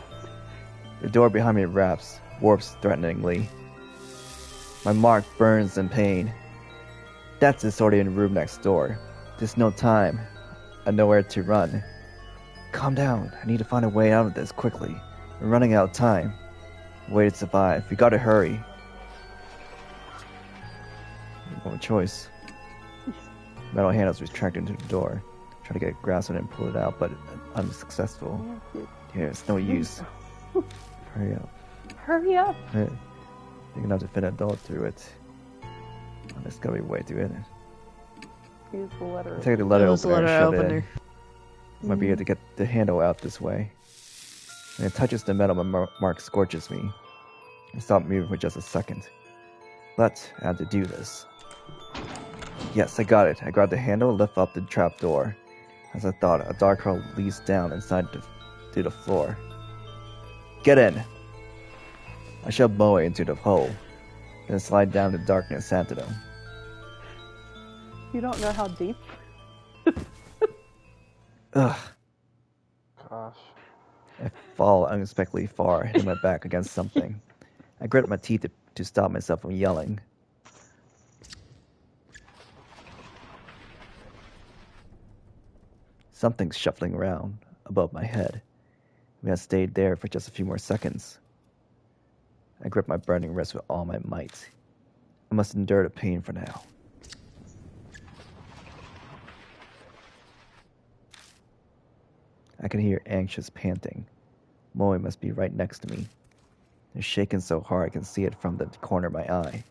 [SPEAKER 3] The door behind me warps threateningly. My mark burns in pain. That's the sorting in the room next door. There's no time. I know where to run. Calm down. I need to find a way out of this quickly. We're running out of time. Way to survive. We gotta hurry. No choice. Metal handles retract into the door. Try to get a grasp on it and pull it out, but unsuccessful. Here, it's no use. Hurry up.
[SPEAKER 2] Hurry up!
[SPEAKER 3] Big enough to fit an adult through it. Oh, there's gotta be a way to it.
[SPEAKER 2] Use the letter.
[SPEAKER 3] Take the letter
[SPEAKER 1] It was a
[SPEAKER 3] opener and
[SPEAKER 1] letter
[SPEAKER 3] shove it in.
[SPEAKER 1] opener.
[SPEAKER 3] Might be able to get the handle out this way. When it touches the metal, my mark scorches me. I stop moving for just a second. But I had to do this. Yes, I got it. I grabbed the handle and lift up the trapdoor. As I thought, a dark hole leads down inside to the floor. Get in! I shoved Moe into the hole, then slide down the darkness after them.
[SPEAKER 2] You don't know how deep?
[SPEAKER 3] Ugh.
[SPEAKER 4] Gosh.
[SPEAKER 3] I fall unexpectedly far, hitting my back against something. I grit my teeth to stop myself from yelling. Something's shuffling around above my head. We had stayed there for just a few more seconds. I gripped my burning wrist with all my might. I must endure the pain for now. I can hear anxious panting. Moe must be right next to me. It's shaking so hard I can see it from the corner of my eye.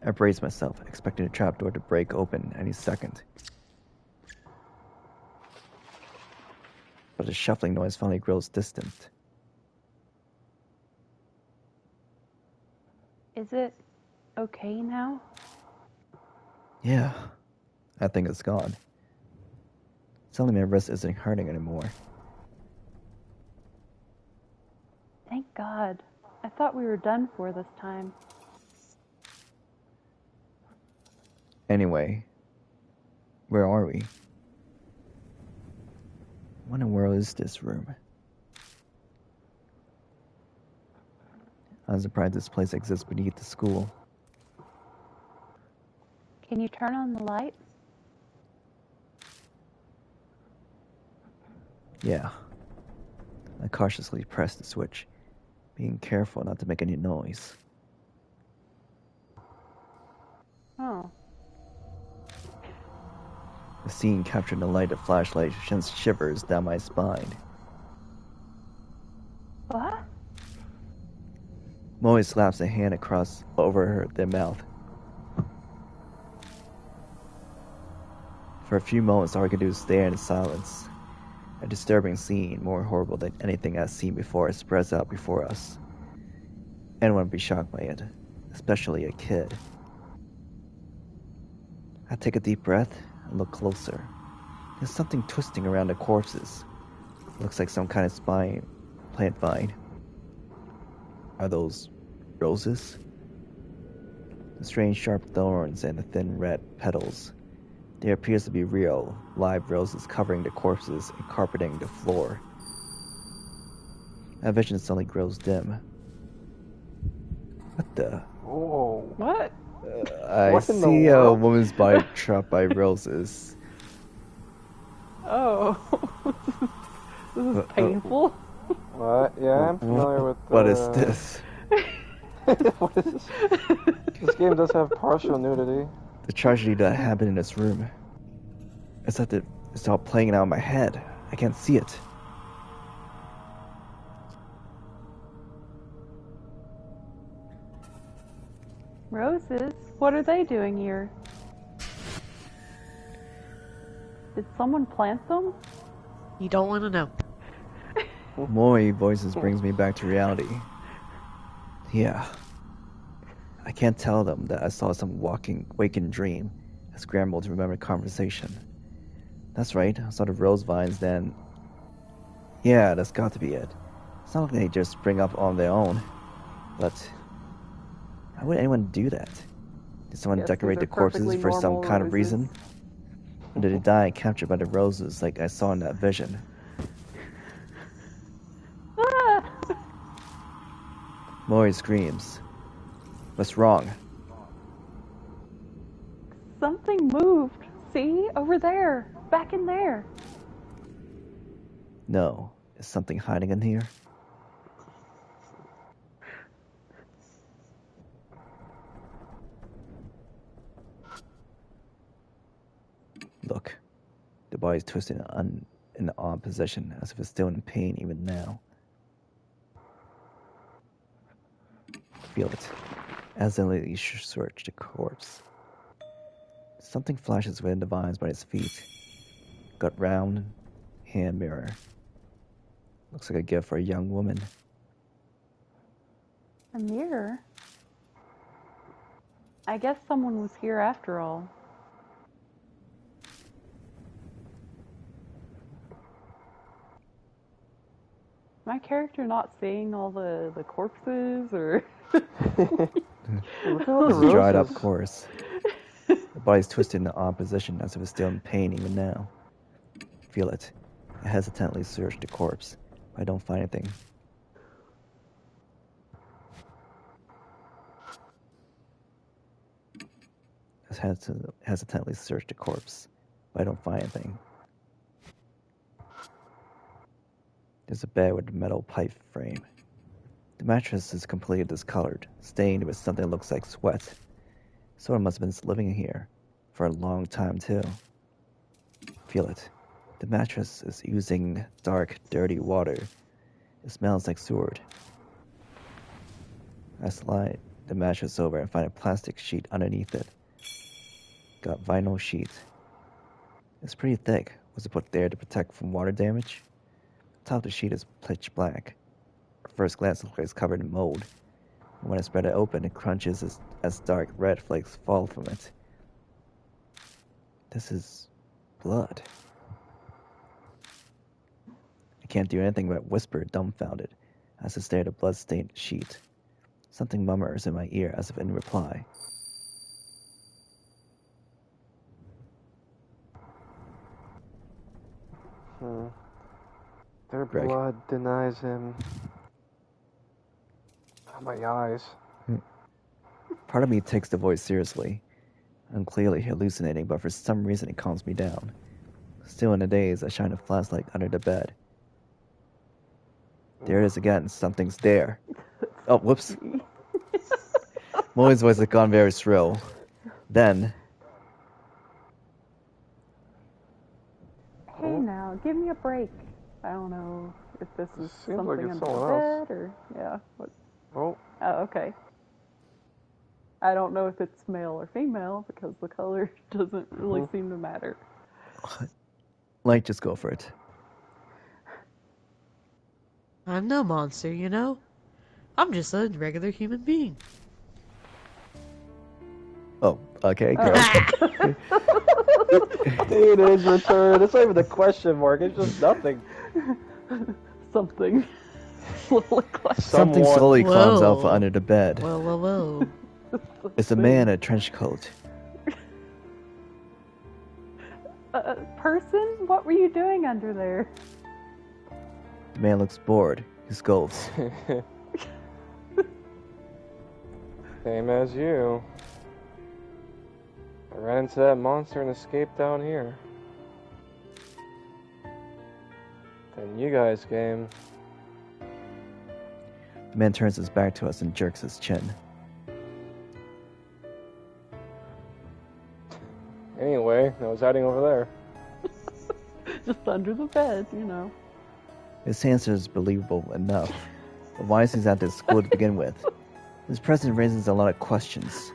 [SPEAKER 3] I braced myself, expecting the trapdoor to break open any second. But the shuffling noise finally grows distant.
[SPEAKER 2] Is it okay now?
[SPEAKER 3] Yeah, I think it's gone. Suddenly my wrist isn't hurting anymore.
[SPEAKER 2] Thank God. I thought we were done for this time.
[SPEAKER 3] Anyway, where are we? What in the world is this room? I'm surprised this place exists beneath the school.
[SPEAKER 2] Can you turn on the light?
[SPEAKER 3] Yeah. I cautiously pressed the switch, being careful not to make any noise.
[SPEAKER 2] Oh.
[SPEAKER 3] The scene captured in the light of flashlight sends shivers down my spine.
[SPEAKER 2] What?
[SPEAKER 3] Moe slaps a hand across over their mouth. For a few moments, all I could do was stare in silence. A disturbing scene, more horrible than anything I've seen before, spreads out before us. Anyone would be shocked by it, especially a kid. I take a deep breath and look closer. There's something twisting around the corpses. Looks like some kind of plant vine. Are those roses? The strange sharp thorns and the thin red petals. There appears to be real, live roses covering the corpses and carpeting the floor. My vision suddenly grows dim. What the?
[SPEAKER 4] Whoa.
[SPEAKER 2] What?
[SPEAKER 3] I
[SPEAKER 4] What in the
[SPEAKER 3] see a
[SPEAKER 4] world?
[SPEAKER 3] woman's body trapped by roses.
[SPEAKER 2] Oh. This is painful.
[SPEAKER 4] What? Yeah, I'm familiar with.
[SPEAKER 3] What is this?
[SPEAKER 4] What is this? This game does have partial nudity.
[SPEAKER 3] The tragedy that happened in this room. It's all playing out in my head. I can't see it.
[SPEAKER 2] Roses? What are they doing here? Did someone plant them?
[SPEAKER 1] You don't want to know.
[SPEAKER 3] Moe voices brings me back to reality. Yeah. I can't tell them that I saw some waking dream. I scrambled to remember the conversation. That's right, I saw the rose vines then. Yeah, that's got to be it. It's not like they just spring up on their own. But how would anyone do that? Did someone
[SPEAKER 2] Yes,
[SPEAKER 3] decorate
[SPEAKER 2] these
[SPEAKER 3] the
[SPEAKER 2] are
[SPEAKER 3] corpses
[SPEAKER 2] perfectly
[SPEAKER 3] for some
[SPEAKER 2] normal
[SPEAKER 3] kind of
[SPEAKER 2] roses.
[SPEAKER 3] reason? Or did they die captured by the roses like I saw in that vision?
[SPEAKER 2] Ah!
[SPEAKER 3] Moe screams. What's wrong?
[SPEAKER 2] Something moved. See? Over there. Back in there.
[SPEAKER 3] No. Is something hiding in here? Look. The body's twisted in an odd position, as if it's still in pain even now. Feel it. As I search the corpse. Something flashes within the vines by its feet. Got round hand mirror. Looks like a gift for a young woman.
[SPEAKER 2] A mirror? I guess someone was here after all. My character not seeing all the corpses, or
[SPEAKER 4] Look at all the
[SPEAKER 3] It's a dried up
[SPEAKER 4] roses.
[SPEAKER 3] corpse. The body's twisted in the opposition as if it's still in pain even now. Feel it. I hesitantly search the corpse, but I don't find anything. I hesitantly search the corpse, but I don't find anything. There's a bed with a metal pipe frame. The mattress is completely discolored, stained with something that looks like sweat. Someone must have been living here for a long time, too. Feel it. The mattress is oozing dark, dirty water. It smells like sewer. I slide the mattress over and find a plastic sheet underneath it. Got vinyl sheet. It's pretty thick. Was it put there to protect from water damage? The top of the sheet is pitch black. At first glance, it looks like it's covered in mold. And when I spread it open, it crunches as dark red flakes fall from it. This is blood. I can't do anything but whisper, dumbfounded, as I stare at the blood-stained sheet. Something murmurs in my ear as if in reply.
[SPEAKER 4] Their
[SPEAKER 3] Greg.
[SPEAKER 4] blood denies him. Oh, my eyes.
[SPEAKER 3] Part of me takes the voice seriously. I'm clearly hallucinating, but for some reason it calms me down. Still in a daze, I shine a flashlight under the bed. There it is again. Something's there. Oh, whoops. Molly's voice had gone very shrill. Then,
[SPEAKER 2] hey now, give me a break. I don't know if this is
[SPEAKER 4] Seems
[SPEAKER 2] something
[SPEAKER 4] like it's
[SPEAKER 2] under the
[SPEAKER 4] someone else.
[SPEAKER 2] bed or yeah. What?
[SPEAKER 4] Oh,
[SPEAKER 2] Oh, okay. I don't know if it's male or female because the color doesn't really seem to matter.
[SPEAKER 3] like, just go for it.
[SPEAKER 1] I'm no monster, you know? I'm just a regular human being.
[SPEAKER 3] Oh, okay, go.
[SPEAKER 4] teenage return. It's not even a question mark. It's just nothing.
[SPEAKER 2] Something slowly climbs.
[SPEAKER 3] Something
[SPEAKER 4] Someone-
[SPEAKER 3] slowly climbs out
[SPEAKER 1] Whoa.
[SPEAKER 3] from under the bed.
[SPEAKER 1] Whoa.
[SPEAKER 3] It's a man in a trench coat.
[SPEAKER 2] Person? What were you doing under there?
[SPEAKER 3] The man looks bored. He scolds.
[SPEAKER 4] Same as you. I ran into that monster and escaped down here. Then you guys came.
[SPEAKER 3] The man turns his back to us and jerks his chin.
[SPEAKER 4] Anyway, I was hiding over there.
[SPEAKER 2] Just under the bed, you know.
[SPEAKER 3] His answer is believable enough. But why is he at this school to begin with? His presence raises a lot of questions.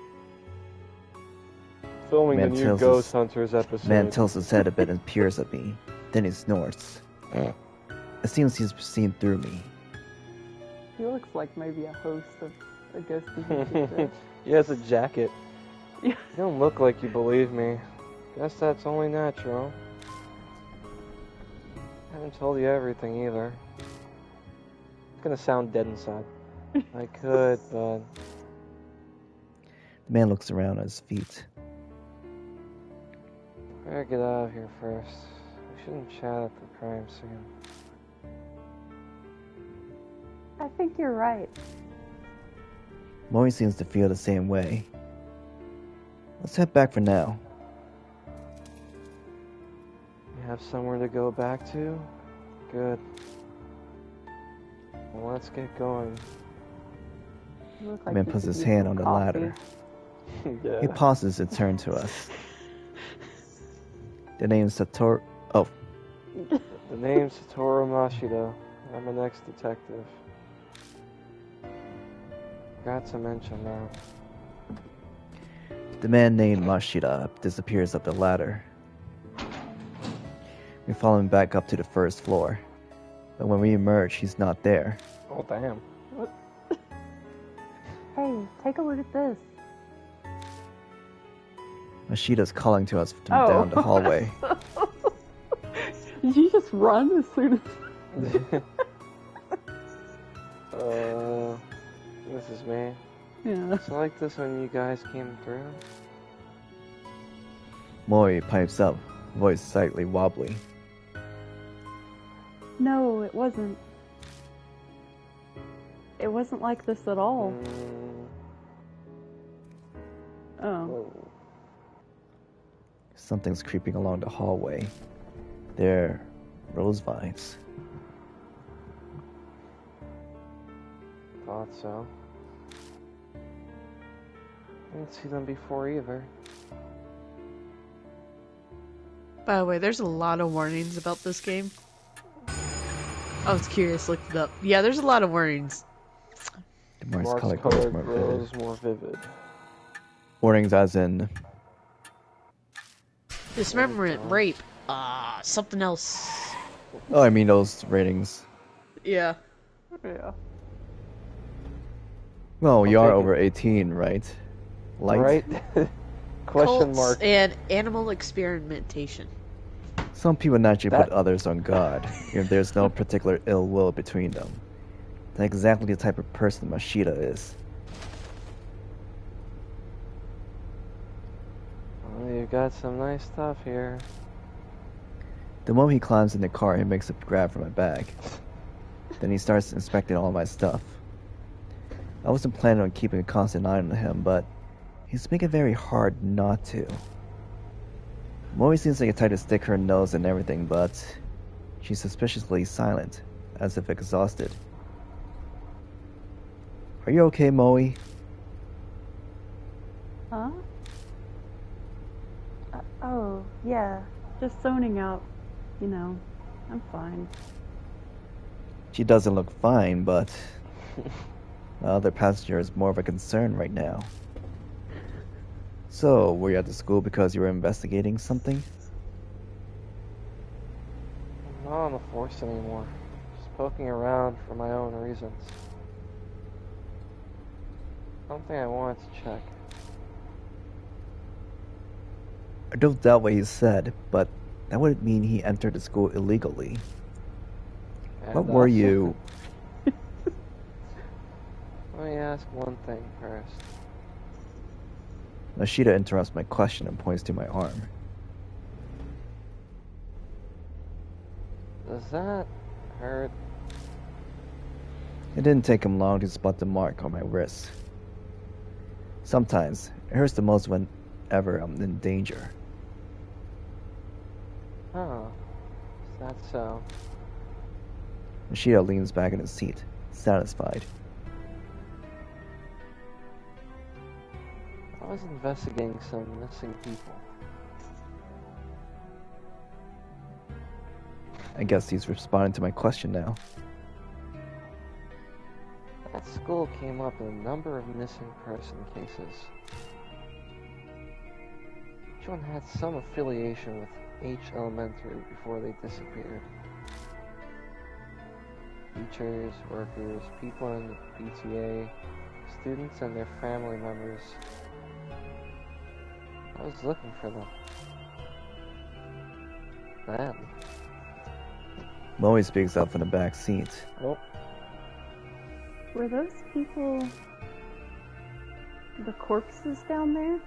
[SPEAKER 4] Filming
[SPEAKER 3] Man
[SPEAKER 4] the new
[SPEAKER 3] tilts
[SPEAKER 4] Ghost
[SPEAKER 3] his-
[SPEAKER 4] Hunters episode.
[SPEAKER 3] Man tilts his head a bit and peers at me. Then he snorts. It seems he's seen through me.
[SPEAKER 2] He looks like maybe a host of a ghost TV show.
[SPEAKER 4] He has a jacket.
[SPEAKER 2] Yeah.
[SPEAKER 4] You don't look like you believe me. Guess that's only natural. Haven't told you everything either. It's gonna sound dead inside. I could, but
[SPEAKER 3] The man looks around at his feet.
[SPEAKER 4] better get out of here first. We shouldn't chat at the crime scene.
[SPEAKER 2] I think you're right.
[SPEAKER 3] Maury seems to feel the same way. Let's head back for now.
[SPEAKER 4] You have somewhere to go back to? Good. Well, let's get going.
[SPEAKER 2] You look
[SPEAKER 3] The
[SPEAKER 2] like
[SPEAKER 3] man
[SPEAKER 2] you
[SPEAKER 3] puts
[SPEAKER 2] could
[SPEAKER 3] his
[SPEAKER 2] use
[SPEAKER 3] hand
[SPEAKER 2] some
[SPEAKER 3] on the
[SPEAKER 2] coffee.
[SPEAKER 3] ladder.
[SPEAKER 4] Yeah.
[SPEAKER 3] He pauses to turn to us. The name is Satoru. Oh,
[SPEAKER 4] The name's Satoru Mashita. I'm an ex-detective. Forgot to mention that.
[SPEAKER 3] the man named Mashita disappears up the ladder. We follow him back up to the first floor. But when we emerge, he's not there.
[SPEAKER 4] Oh, damn.
[SPEAKER 2] Hey, take a look at this.
[SPEAKER 3] Mashita's calling to us from down the hallway.
[SPEAKER 2] Did you just run as soon as...
[SPEAKER 4] This is me.
[SPEAKER 2] Yeah.
[SPEAKER 4] It's like this when you guys came through.
[SPEAKER 3] Moe pipes up, voice slightly wobbly.
[SPEAKER 2] No, it wasn't. It wasn't like this at all. Oh.
[SPEAKER 4] Whoa.
[SPEAKER 3] Something's creeping along the hallway. They're rose vines.
[SPEAKER 4] Thought so. Didn't see them before either.
[SPEAKER 1] By the way, there's a lot of warnings about this game. I was curious, looked it up. Yeah, there's a lot of warnings.
[SPEAKER 3] The more it's
[SPEAKER 4] Mark's
[SPEAKER 3] colored,
[SPEAKER 4] colored
[SPEAKER 3] more
[SPEAKER 4] grows
[SPEAKER 3] vivid.
[SPEAKER 4] more vivid.
[SPEAKER 3] Warnings as in...
[SPEAKER 1] Dismemberment, rape, something else.
[SPEAKER 3] Oh, I mean those ratings.
[SPEAKER 1] Yeah.
[SPEAKER 2] Yeah.
[SPEAKER 3] Well, you
[SPEAKER 4] I'll
[SPEAKER 3] are
[SPEAKER 4] take
[SPEAKER 3] over 18, right? Light?
[SPEAKER 4] Right? Question
[SPEAKER 1] Cults
[SPEAKER 4] mark.
[SPEAKER 1] and animal experimentation.
[SPEAKER 3] Some people naturally
[SPEAKER 4] That-
[SPEAKER 3] put others on guard, if there's no particular ill will between them. That's exactly the type of person Mashita is.
[SPEAKER 4] Well, you got some nice stuff here.
[SPEAKER 3] The moment he climbs in the car, he makes a grab for my bag. Then he starts inspecting all my stuff. I wasn't planning on keeping a constant eye on him, but he's making it very hard not to. Moe seems like a type to stick her nose in everything, but she's suspiciously silent, as if exhausted. Are you okay, Moe?
[SPEAKER 2] Huh? Oh, yeah. Just zoning out. You know, I'm fine.
[SPEAKER 3] She doesn't look fine, but the other passenger is more of a concern right now. So, were you at the school because you were investigating something?
[SPEAKER 4] I'm not on the force anymore. Just poking around for my own reasons. Something I wanted to check.
[SPEAKER 3] I don't doubt what he said, but that would mean he entered the school illegally.
[SPEAKER 4] And,
[SPEAKER 3] What were you...
[SPEAKER 4] Let me ask one thing first.
[SPEAKER 3] Mashita interrupts my question and points to my arm.
[SPEAKER 4] Does that hurt?
[SPEAKER 3] It didn't take him long to spot the mark on my wrist. Sometimes, it hurts the most whenever I'm in danger.
[SPEAKER 4] Oh, is that so?
[SPEAKER 3] Mashita leans back in his seat, satisfied.
[SPEAKER 4] I was investigating some missing people.
[SPEAKER 3] I guess he's responding to my question now.
[SPEAKER 4] That school came up in a number of missing person cases. Each one had some affiliation with H Elementary before they disappeared. Teachers, workers, people in the PTA, students and their family members. I was looking for them. Then...
[SPEAKER 3] Moe speaks up in the back seat.
[SPEAKER 4] Oh,
[SPEAKER 2] Were those people the corpses down there?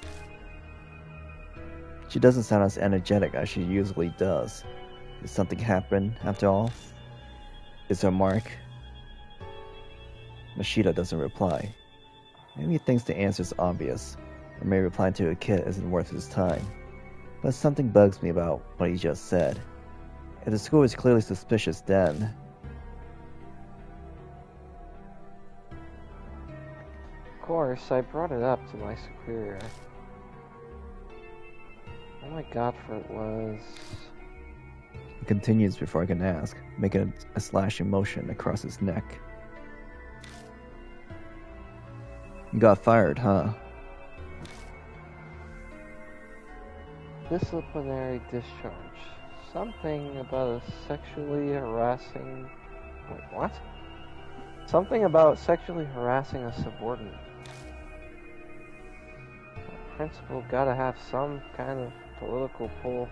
[SPEAKER 3] She doesn't sound as energetic as she usually does. Did something happen, after all? Is there a mark? Mashita doesn't reply. Maybe he thinks the answer is obvious, or maybe replying to a kid isn't worth his time. But something bugs me about what he just said. If the school is clearly suspicious, then...
[SPEAKER 4] of course, I brought it up to my superior. All I got for it was...
[SPEAKER 3] He continues before I can ask, making a slashing motion across his neck. You got fired, huh?
[SPEAKER 4] disciplinary discharge. Something about a sexually harassing... Wait, what? Something about sexually harassing a subordinate. principal gotta have some kind of political pull.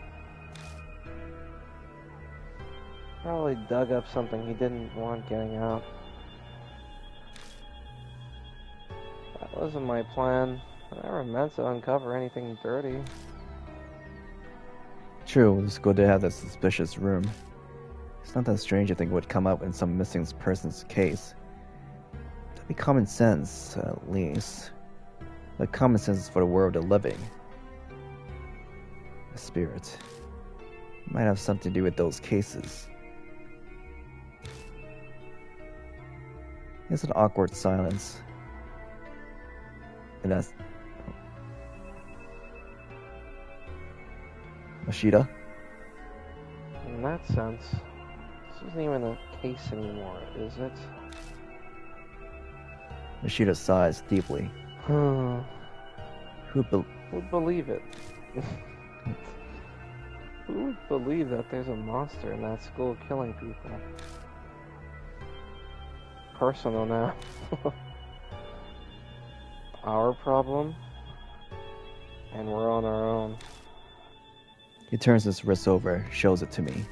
[SPEAKER 4] Probably dug up something he didn't want getting out. That wasn't my plan. I never meant to uncover anything dirty.
[SPEAKER 3] True, it's good to have that suspicious room. It's not that strange to think it would come up in some missing person's case. That'd be common sense, at least. But common sense is for the world of the living. A spirit. Might have something to do with those cases. There's an awkward silence. And that's... Mashita?
[SPEAKER 4] In that sense, this isn't even a case anymore, is it?
[SPEAKER 3] Mashita sighs deeply.
[SPEAKER 4] Who'd
[SPEAKER 3] Who'd
[SPEAKER 4] believe it? Who would believe that there's a monster in that school killing people? Personal now. Our problem, and we're on our own.
[SPEAKER 3] He turns his wrist over, shows it to me.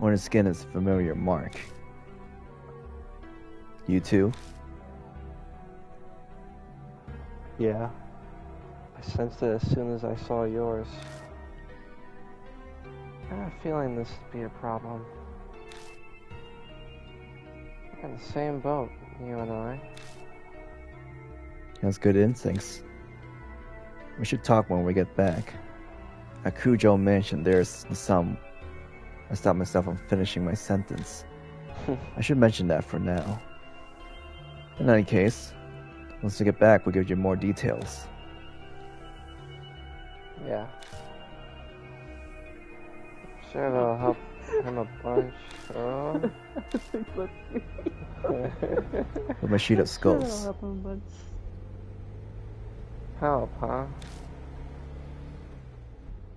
[SPEAKER 3] On his skin is a familiar mark. You too?
[SPEAKER 4] Yeah. I sensed it as soon as I saw yours. I have a feeling this would be a problem. We're in the same boat, you and I.
[SPEAKER 3] He has good instincts. We should talk when we get back. At Kujo Mansion, there's some... I stopped myself from finishing my sentence. I should mention that for now. In any case, once we get back, we'll give you more details.
[SPEAKER 4] Yeah. Sure, that'll help him a bunch. Oh.
[SPEAKER 3] But Mashita scolds.
[SPEAKER 2] Help him, but
[SPEAKER 4] Help, huh?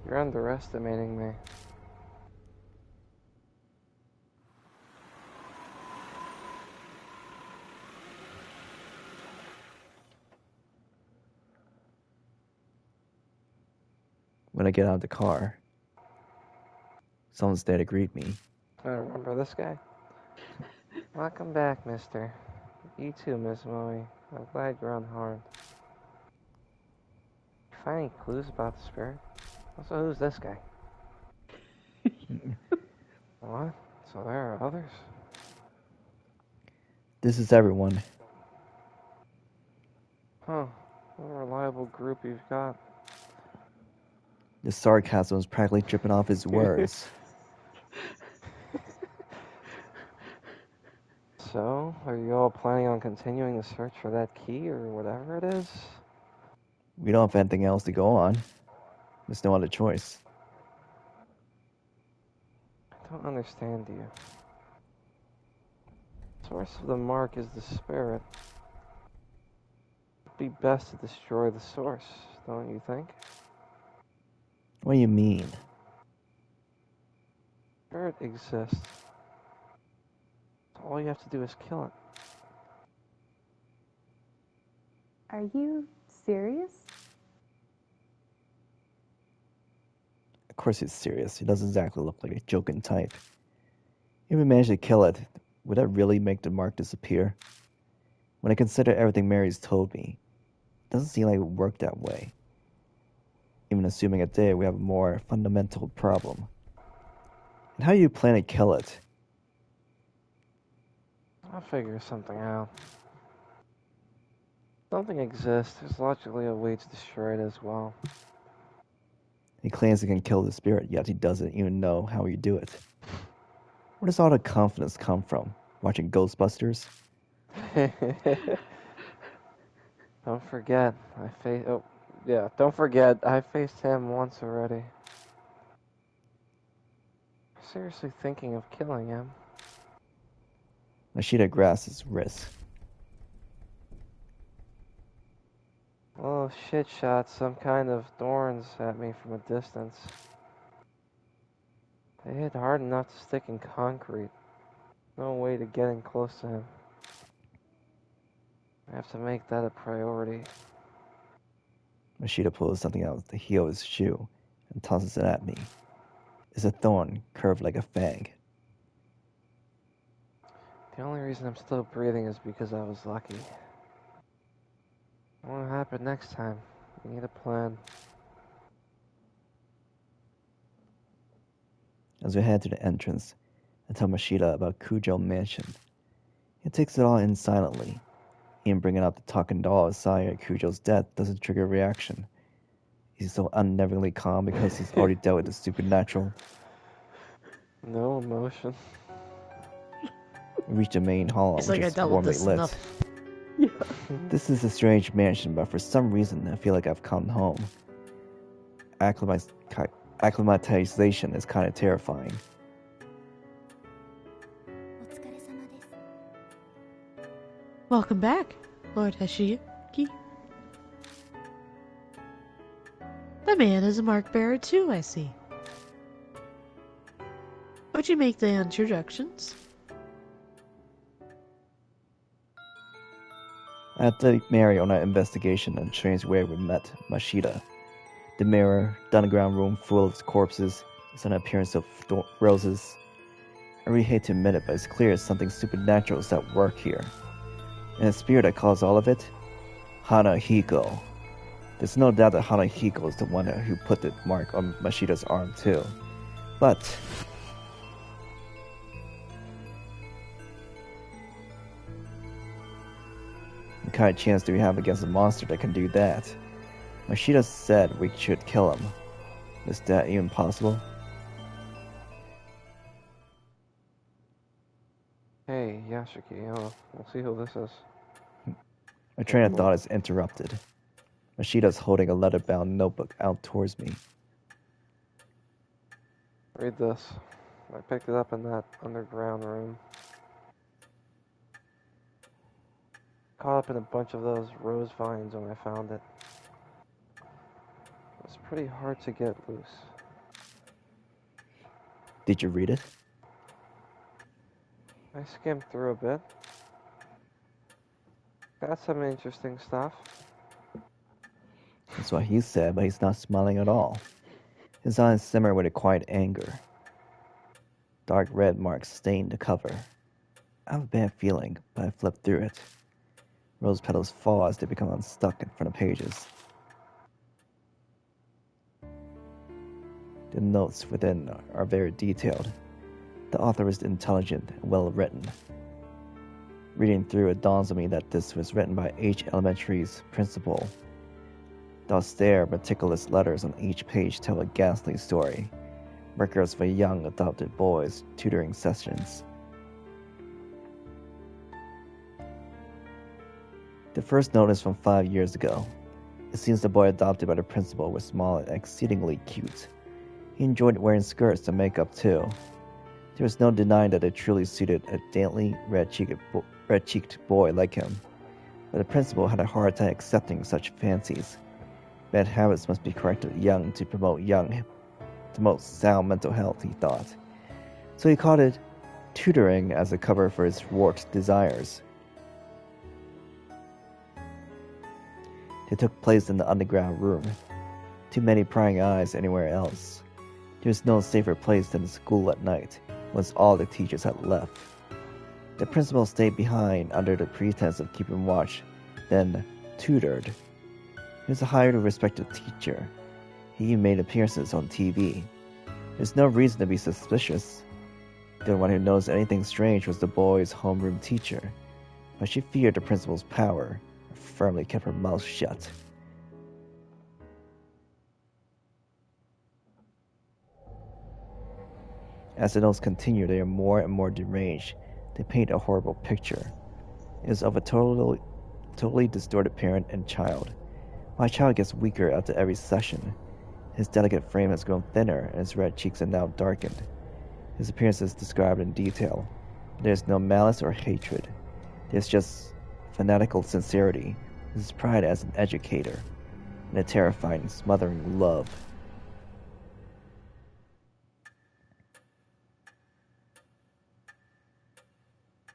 [SPEAKER 4] You're underestimating me.
[SPEAKER 3] When I get out of the car, someone's there to greet me.
[SPEAKER 4] I remember this guy. Welcome back, mister. You too, Miss Moe. I'm glad you're unharmed. You find any clues about the spirit? Also, who's this guy? What? So there are others?
[SPEAKER 3] This is everyone.
[SPEAKER 4] Huh. What a reliable group you've got.
[SPEAKER 3] The sarcasm was practically dripping off his words.
[SPEAKER 4] So, are you all planning on continuing the search for that key or whatever it is?
[SPEAKER 3] We don't have anything else to go on. There's no other choice.
[SPEAKER 4] I don't understand you. The source of the mark is the spirit. It'd be best to destroy the source, don't you think?
[SPEAKER 3] What do you mean?
[SPEAKER 4] Spirit exists. All you have to do is kill it.
[SPEAKER 2] are you serious?
[SPEAKER 3] Of course he's serious. He doesn't exactly look like a joking type. If we managed to kill it, would that really make the mark disappear? When I consider everything Mary's told me, it doesn't seem like it would work that way. Even assuming it did, we have a more fundamental problem. And how do you plan to kill it?
[SPEAKER 4] I'll figure something out. Something exists. There's logically a way to destroy it as well.
[SPEAKER 3] He claims he can kill the spirit, yet he doesn't even know how you do it. Where does all the confidence come from? Watching Ghostbusters?
[SPEAKER 4] Don't forget, don't forget, I faced him once already. Seriously thinking of killing him.
[SPEAKER 3] Mashita grasps his wrist.
[SPEAKER 4] Oh, shit shot some kind of thorns at me from a distance. They hit hard enough to stick in concrete. No way to getting close to him. I have to make that a priority.
[SPEAKER 3] Mashita pulls something out of the heel of his shoe and tosses it at me. It's a thorn curved like a fang.
[SPEAKER 4] The only reason I'm still breathing is because I was lucky. What will happen next time? We need a plan.
[SPEAKER 3] As we head to the entrance, I tell Mashita about Kujo Mansion. He takes it all in silently. Even bringing up the talking doll aside at Kujo's death doesn't trigger a reaction. He's so unnervingly calm because he's already dealt with the supernatural.
[SPEAKER 4] No emotion.
[SPEAKER 3] We reach the main hall,
[SPEAKER 1] It's
[SPEAKER 3] which
[SPEAKER 1] like I
[SPEAKER 3] is
[SPEAKER 1] dealt with
[SPEAKER 3] warmly
[SPEAKER 1] this
[SPEAKER 3] lit.
[SPEAKER 1] enough.
[SPEAKER 2] Yeah.
[SPEAKER 3] This is a strange mansion, but for some reason I feel like I've come home. Acclimatization is kind of terrifying.
[SPEAKER 1] Welcome back, Lord Hashiyuki. The man is a mark bearer too, I see. Would you make the introductions?
[SPEAKER 3] I had to Mary on our investigation and strange where we met Mashita. The mirror, the underground room full of corpses, is an appearance of roses. I really hate to admit it, but it's clear something supernatural is at work here. And the spirit that caused all of it? Hanahiko. There's no doubt that Hanahiko is the one who put the mark on Mashita's arm too. But what kind of chance do we have against a monster that can do that? Mashita said we should kill him. Is that even possible?
[SPEAKER 4] Hey, Yashiki, we'll see who this is.
[SPEAKER 3] My train of thought is interrupted. Mashita's holding a leather-bound notebook out towards me.
[SPEAKER 4] Read this. I picked it up in that underground room. Caught up in a bunch of those rose vines when I found it. It's pretty hard to get loose.
[SPEAKER 3] Did you read it?
[SPEAKER 4] I skimmed through a bit. Got some interesting stuff.
[SPEAKER 3] That's what he said, but he's not smiling at all. His eyes simmer with a quiet anger. Dark red marks stain the cover. I have a bad feeling, but I flip through it. Rose petals fall as they become unstuck in front of pages. The notes within are very detailed. The author is intelligent and well written. Reading through it dawns on me that this was written by H Elementary's principal. The austere, meticulous letters on each page tell a ghastly story. Records of a young adopted boy's tutoring sessions. The first note is from 5 years ago. It seems the boy adopted by the principal was small and exceedingly cute. He enjoyed wearing skirts and makeup too. There was no denying that it truly suited a dainty, red-cheeked boy like him. But the principal had a hard time accepting such fancies. Bad habits must be corrected young to promote sound mental health, he thought. So he called it tutoring as a cover for his warped desires. They took place in the underground room. Too many prying eyes anywhere else. There was no safer place than the school at night, once all the teachers had left. The principal stayed behind under the pretense of keeping watch, then tutored. He was a highly respected teacher. He even made appearances on TV. There's no reason to be suspicious. The one who knows anything strange was the boy's homeroom teacher, but she feared the principal's power and firmly kept her mouth shut. As the notes continue, they are more and more deranged. They paint a horrible picture. It is of a totally distorted parent and child. My child gets weaker after every session. His delicate frame has grown thinner and his red cheeks are now darkened. His appearance is described in detail. There is no malice or hatred. There's just fanatical sincerity, his pride as an educator, and a terrifying, smothering love.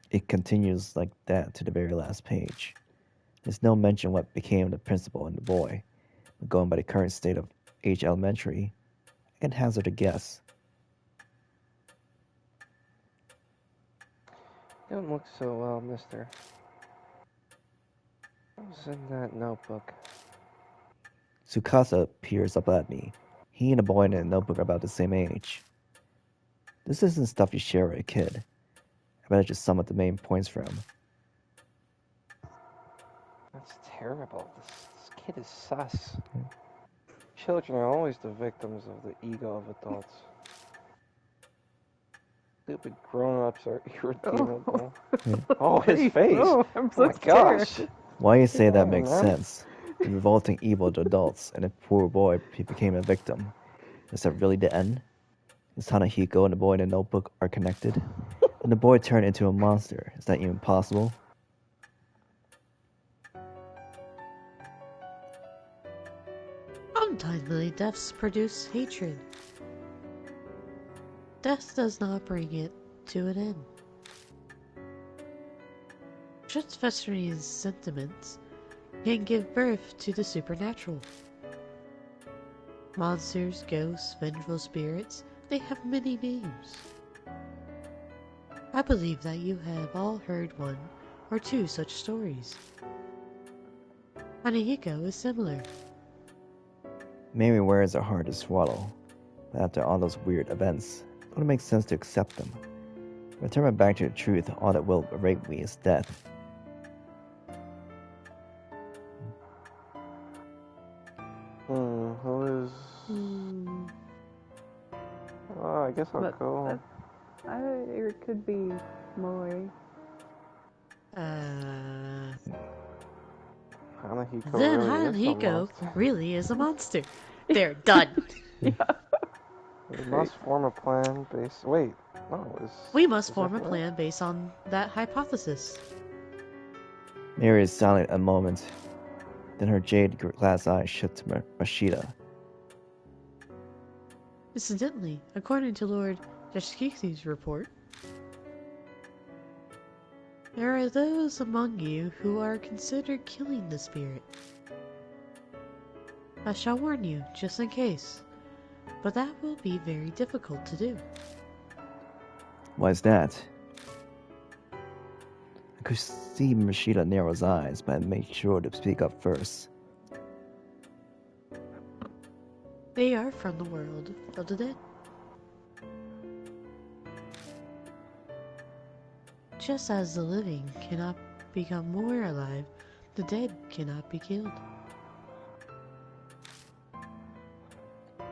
[SPEAKER 3] It continues like that to the very last page. There's no mention what became of the principal and the boy. But going by the current state of H Elementary, I can hazard a guess.
[SPEAKER 4] You don't look so well, mister. What's in that notebook?
[SPEAKER 3] Tsukasa peers up at me. He and a boy in a notebook are about the same age. This isn't stuff you share with a kid. I better just sum up the main points for him.
[SPEAKER 4] That's terrible. This kid is sus. Children are always the victims of the ego of adults. Stupid grown-ups are irredeemable. Oh, his face!
[SPEAKER 2] Oh, I'm so
[SPEAKER 4] my
[SPEAKER 2] scared.
[SPEAKER 4] gosh!
[SPEAKER 3] Why you say that
[SPEAKER 4] Yeah,
[SPEAKER 3] makes
[SPEAKER 4] man.
[SPEAKER 3] sense. The revolting evil to adults, and a poor boy became a victim. Is that really the end? Is Hanahiko and the boy in the notebook are connected? And the boy turned into a monster. Is that even possible?
[SPEAKER 1] Untimely deaths produce hatred. Death does not bring it to an end. Just festering sentiments can give birth to the supernatural. Monsters, ghosts, vengeful spirits, they have many names. I believe that you have all heard one or two such stories. Hanahiko is similar.
[SPEAKER 3] Mary words are hard to swallow, but after all those weird events, it would make sense to accept them. Returning back to the truth, all that will await me is death.
[SPEAKER 4] Who is... I guess I'll
[SPEAKER 2] But
[SPEAKER 4] go.
[SPEAKER 2] it could be Moe.
[SPEAKER 4] Hanahiko
[SPEAKER 1] Then
[SPEAKER 4] really is a
[SPEAKER 1] Hanahiko
[SPEAKER 4] monster.
[SPEAKER 1] really is a monster. They're done.
[SPEAKER 2] Yeah.
[SPEAKER 4] We must form a plan based... Wait, no,
[SPEAKER 1] We must
[SPEAKER 4] is
[SPEAKER 1] form a
[SPEAKER 4] that right?
[SPEAKER 1] plan based on that hypothesis.
[SPEAKER 3] Mary is silent a moment. Then her jade glass eyes shift to Mashita.
[SPEAKER 1] Incidentally, according to Lord Yashikitsu's report, there are those among you who are considered killing the spirit. I shall warn you, just in case, but that will be very difficult to do.
[SPEAKER 3] Why is that? I could see Mashita narrow his eyes, but I made sure to speak up first.
[SPEAKER 1] They are from the world of the dead. Just as the living cannot become more alive, the dead cannot be killed.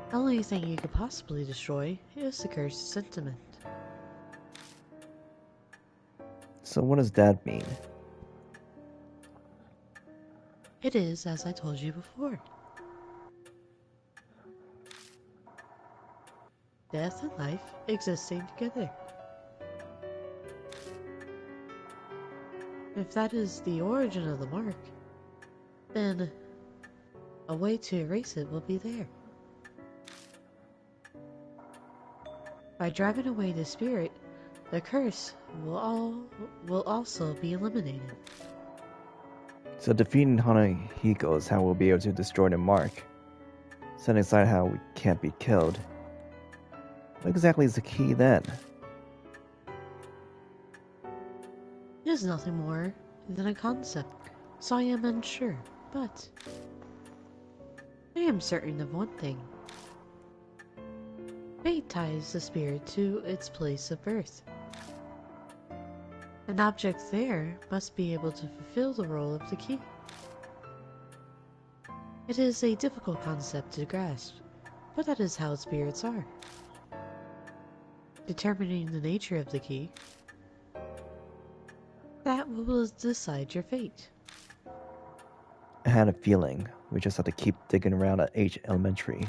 [SPEAKER 1] The only thing you could possibly destroy is the cursed sentiment.
[SPEAKER 3] So what does that mean?
[SPEAKER 1] It is as I told you before. Death and life existing together. If that is the origin of the mark, then a way to erase it will be there. By driving away the spirit, the curse will also be eliminated.
[SPEAKER 3] So defeating Hanahiko is how we'll be able to destroy the mark. Setting aside how we can't be killed. What exactly is the key then?
[SPEAKER 1] It is nothing more than a concept, so I am unsure, but I am certain of one thing. Fate ties the spirit to its place of birth. An object there must be able to fulfill the role of the key. It is a difficult concept to grasp, but that is how spirits are. Determining the nature of the key, that will decide your fate.
[SPEAKER 3] I had a feeling we just have to keep digging around at H Elementary.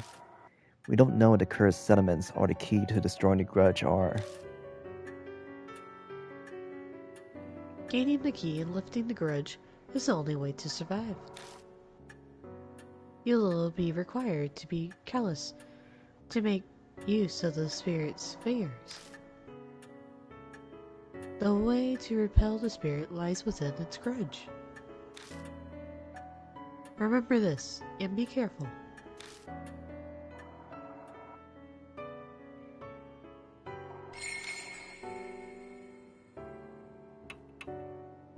[SPEAKER 3] We don't know what the cursed sediments or the key to destroying the grudge are.
[SPEAKER 1] Gaining the key and lifting the grudge is the only way to survive. You'll be required to be callous to make use of the spirit's favors. The way to repel the spirit lies within its grudge. Remember this, and be careful.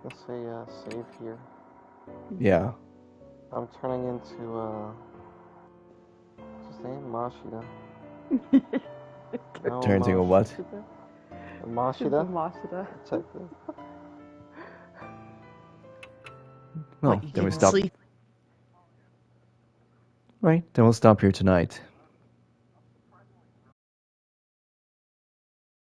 [SPEAKER 4] Let's say save here.
[SPEAKER 3] Yeah.
[SPEAKER 4] I'm turning into what's his name? Mashita. No,
[SPEAKER 3] Turns into a what?
[SPEAKER 4] Mashita?
[SPEAKER 2] Mashita.
[SPEAKER 4] Detective.
[SPEAKER 3] Well,
[SPEAKER 1] What, you
[SPEAKER 3] then we
[SPEAKER 1] can't
[SPEAKER 3] stop.
[SPEAKER 1] sleep?
[SPEAKER 3] Right, then we'll stop here tonight.